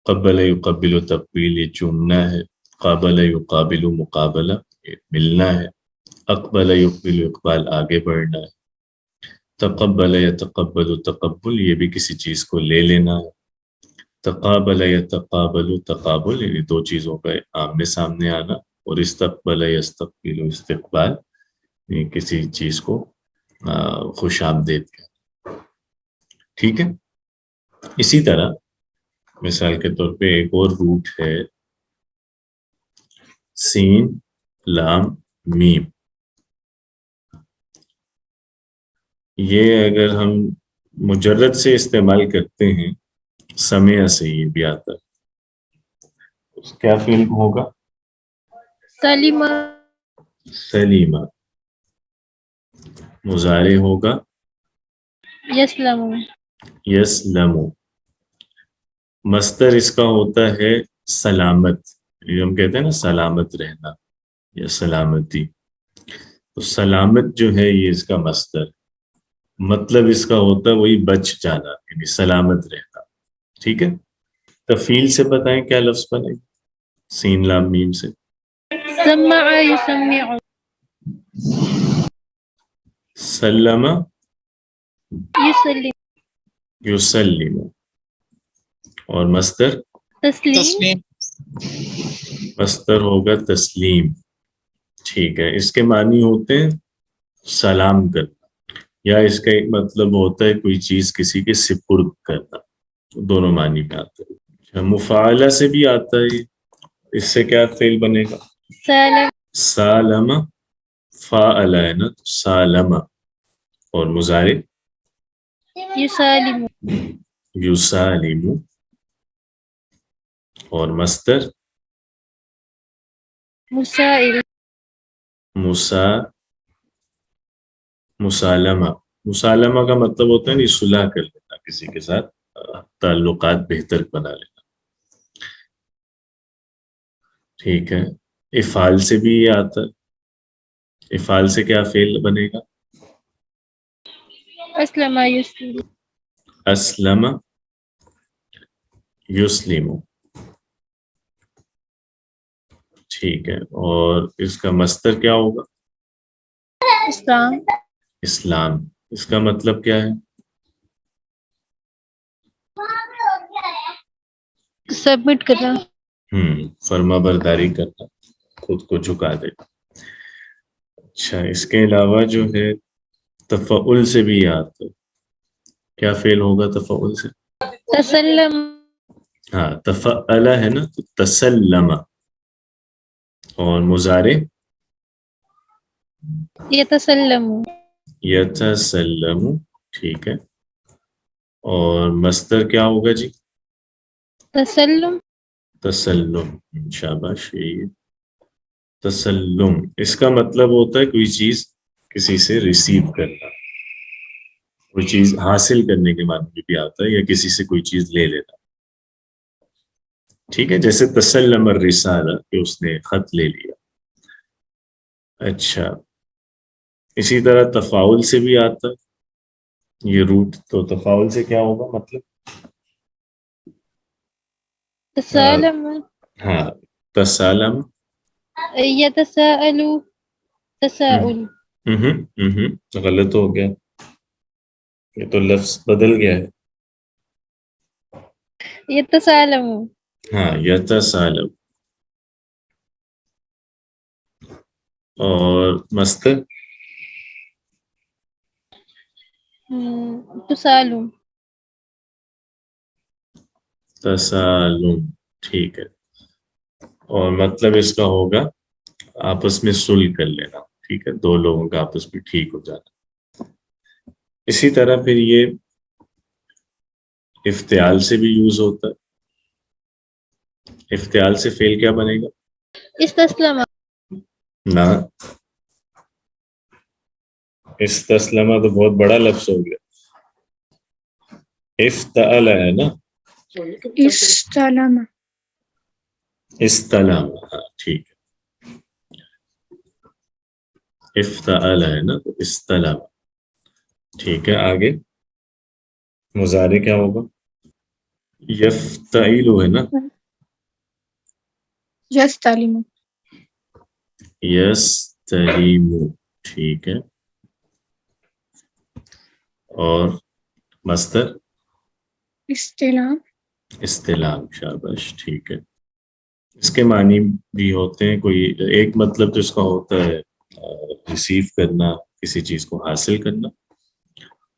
[SPEAKER 6] قبل یقبل تقبیل، یہ چومنا ہے. قابل یقابل مقابلہ، یہ ملنا ہے. اقبل یقبل اقبال، آگے بڑھنا ہے. تقبل یتقبل تقبل، یہ بھی کسی چیز کو لے لینا ہے. تقابل یتقابل تقابل، یعنی دو چیزوں کا آمنے سامنے آنا. اور استقبل یستقبل استقبال، یعنی کسی چیز کو خوش آمدید کرنا. ٹھیک ہے. اسی طرح مثال کے طور پہ ایک اور روٹ ہے سین لام میم. یہ اگر ہم مجرد سے استعمال کرتے ہیں سمع سے یہ بھی آتا ہے. کیا فعل ہوگا؟
[SPEAKER 4] سلم
[SPEAKER 6] سلیمہ. مضارع ہوگا
[SPEAKER 4] یسلم
[SPEAKER 6] یسلم. مصدر اس کا ہوتا ہے سلامت. یہ ہم کہتے ہیں نا سلامت رہنا یا سلامتی. تو سلامت جو ہے یہ اس کا مصدر، مطلب اس کا ہوتا ہے وہی بچ جانا، یعنی سلامت رہنا. ٹھیک ہے. تفعیل سے بتائیں کیا لفظ بنے گا سین لام میم سے؟
[SPEAKER 4] سمع یسمع
[SPEAKER 6] سلم
[SPEAKER 4] یسلم
[SPEAKER 6] یسلم. اور مصدر؟
[SPEAKER 4] تسلیم
[SPEAKER 6] مصدر ہوگا تسلیم. ٹھیک ہے. اس کے معنی ہوتے ہیں سلام کرنا، یا اس کا ایک مطلب ہوتا ہے کوئی چیز کسی کے سپرد کرنا. دونوں معنی میں آتا ہے. مفاعلہ سے بھی آتا ہے. اس سے کیا فعل بنے گا؟
[SPEAKER 4] سالم
[SPEAKER 6] سالم. فاعل ہے نا تو سالم. اور مضارع
[SPEAKER 4] یسالم
[SPEAKER 6] یسالم. اور مصدر
[SPEAKER 4] مسائل
[SPEAKER 6] مسالمہ. مسالمہ کا مطلب ہوتا ہے نہیں صلح کر لینا، کسی کے ساتھ تعلقات بہتر بنا لینا. ٹھیک ہے. افعال سے بھی یہ آتا ہے. افعال سے کیا فعل بنے گا؟
[SPEAKER 4] اسلم یسلم
[SPEAKER 6] اسلم یسلم. ٹھیک ہے. اور اس کا مصدر کیا ہوگا؟
[SPEAKER 4] اسلام
[SPEAKER 6] اسلام. اس کا مطلب کیا ہے؟
[SPEAKER 4] سبمٹ کرنا
[SPEAKER 6] فرما برداری کرنا، خود کو جھکا دینا. اچھا. اس کے علاوہ جو ہے تفعل سے بھی آتا ہے. کیا فعل ہوگا تفعل سے؟
[SPEAKER 4] تسلم
[SPEAKER 6] ہاں تفعل ہے نا تو تسلم. اور مضارع
[SPEAKER 4] یتسلم
[SPEAKER 6] یتسلم. ٹھیک ہے. اور مصدر کیا ہوگا جی؟
[SPEAKER 4] تسلم
[SPEAKER 6] تسلم. شاباش. یہ تسلم اس کا مطلب ہوتا ہے کوئی چیز کسی سے ریسیو کرنا، کوئی چیز حاصل کرنے کے معنی میں بھی آتا ہے، یا کسی سے کوئی چیز لے لینا. ٹھیک ہے. جیسے تسلم الرسالہ کہ اس نے خط لے لیا. اچھا. اسی طرح تفاعل سے بھی آتا ہے یہ روٹ. تو تفاعل سے کیا ہوگا مطلب؟
[SPEAKER 4] تسالم
[SPEAKER 6] ہاں تسالم.
[SPEAKER 4] یتساءل تساؤل
[SPEAKER 6] غلط ہو گیا، یہ تو لفظ بدل گیا ہے.
[SPEAKER 4] یتسالم
[SPEAKER 6] ہاں یتسالم. اور مصدر
[SPEAKER 4] تسالم
[SPEAKER 6] تسالم. ٹھیک ہے. اور مطلب اس کا ہوگا آپس میں صلح کر لینا. ٹھیک ہے. دو لوگوں کا آپس میں ٹھیک ہو جانا. اسی طرح پھر یہ افتعال سے بھی یوز ہوتا ہے. افتعال سے فعل کیا بنے گا؟
[SPEAKER 4] استسلم
[SPEAKER 6] نہ. استسلمہ تو بہت بڑا لفظ ہو گیا. افتعل ہے نا.
[SPEAKER 4] استلم
[SPEAKER 6] استلم. ہاں ٹھیک ہے. افتعل ہے نا تو استلم. ٹھیک ہے. آگے مضارع کیا ہوگا؟ یفتعل ہے نا.
[SPEAKER 4] یستلم
[SPEAKER 6] یستلم. ٹھیک ہے. اور مصدر
[SPEAKER 4] استلام
[SPEAKER 6] استلام. شاباش. ٹھیک ہے. اس کے معنی بھی ہوتے ہیں. کوئی ایک مطلب تو اس کا ہوتا ہے ریسیو کرنا، کسی چیز کو حاصل کرنا.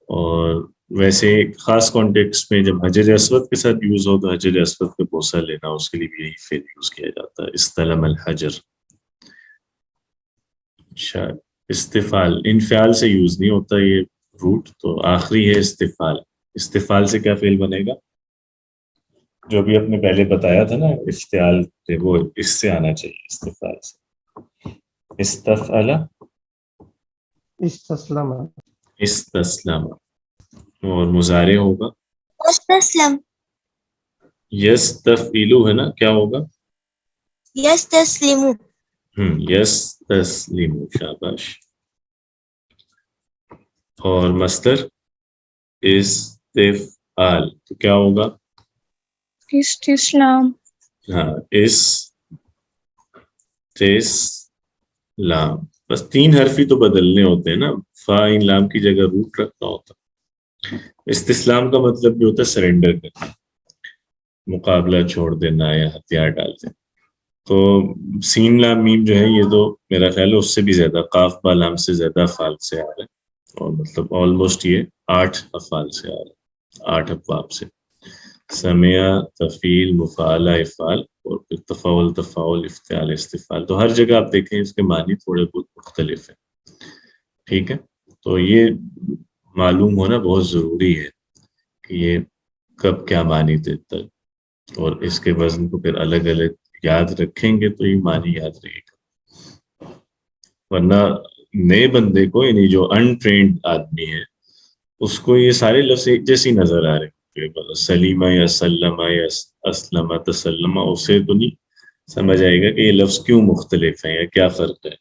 [SPEAKER 6] اور ویسے خاص کانٹیکس میں جب حجر اسود کے ساتھ یوز ہو تو حجر اسود کا بوسہ لینا، اس کے لیے بھی یہی فعل یوز کیا جاتا ہے، استلم الحجر. اچھا، استفال انفعال سے یوز نہیں ہوتا یہ روٹ، تو آخری ہے استفال. استفال سے کیا فعل بنے گا؟ جو بھی آپ نے پہلے بتایا تھا نا افتعال، وہ اس سے آنا چاہیے، استفال سے. استفعل
[SPEAKER 9] استسلم
[SPEAKER 6] استسلم، اور مضارع ہوگا
[SPEAKER 8] یستسلم
[SPEAKER 6] یستفعلو ہے نا، کیا ہوگا؟
[SPEAKER 8] یستسلم
[SPEAKER 6] یستسلم، شاباش. اور مصدر استفعال تو کیا ہوگا؟
[SPEAKER 4] استسلام.
[SPEAKER 6] ہاں، استسلام. بس 3 حرفی تو بدلنے ہوتے ہیں نا، فا ان لام کی جگہ روٹ رکھنا ہوتا. استسلام کا مطلب بھی ہوتا ہے سرنڈر کرنا، مقابلہ چھوڑ دینا یا ہتھیار ڈال دینا. تو سین لام میم جو ہے یہ تو میرا خیال ہے اس سے بھی زیادہ، قاف با لام سے زیادہ افعال سے آ رہا ہے، اور مطلب آلموسٹ یہ 8 افعال سے آ رہا ہے، 8 ابواب سے. سمع، تفعیل، مفعلہ، افعال، اور پھر تفاعل، تفاعل، افتعال، استفعال. تو ہر جگہ آپ دیکھیں اس کے معنی تھوڑے بہت مختلف ہیں. ٹھیک ہے، تو یہ معلوم ہونا بہت ضروری ہے کہ یہ کب کیا معنی دیتا ہے، اور اس کے وزن کو پھر الگ الگ یاد رکھیں گے تو یہ معنی یاد رہے گا. ورنہ نئے بندے کو، یعنی جو انٹرینڈ آدمی ہے، اس کو یہ سارے لفظ ایک جیسی نظر آ رہے ہیں، سلیمہ یا سلمہ یا اسلمہ تسلمہ، اسے تو نہیں سمجھ آئے گا کہ یہ لفظ کیوں مختلف ہیں یا کیا فرق ہے.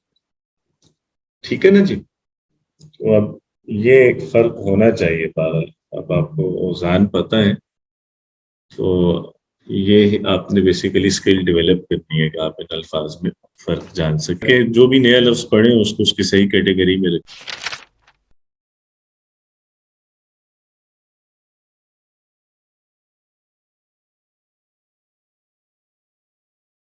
[SPEAKER 6] ٹھیک ہے نا جی؟ تو اب یہ ایک فرق ہونا چاہیے. بہرحال اب آپ کو اوزان پتہ ہے تو یہ آپ نے بیسیکلی اسکل ڈیولپ کرنی ہے کہ آپ ان الفاظ میں فرق جان سکیں. جو بھی نیا لفظ پڑھیں اس کو اس کی صحیح کیٹیگری میں رکھیں.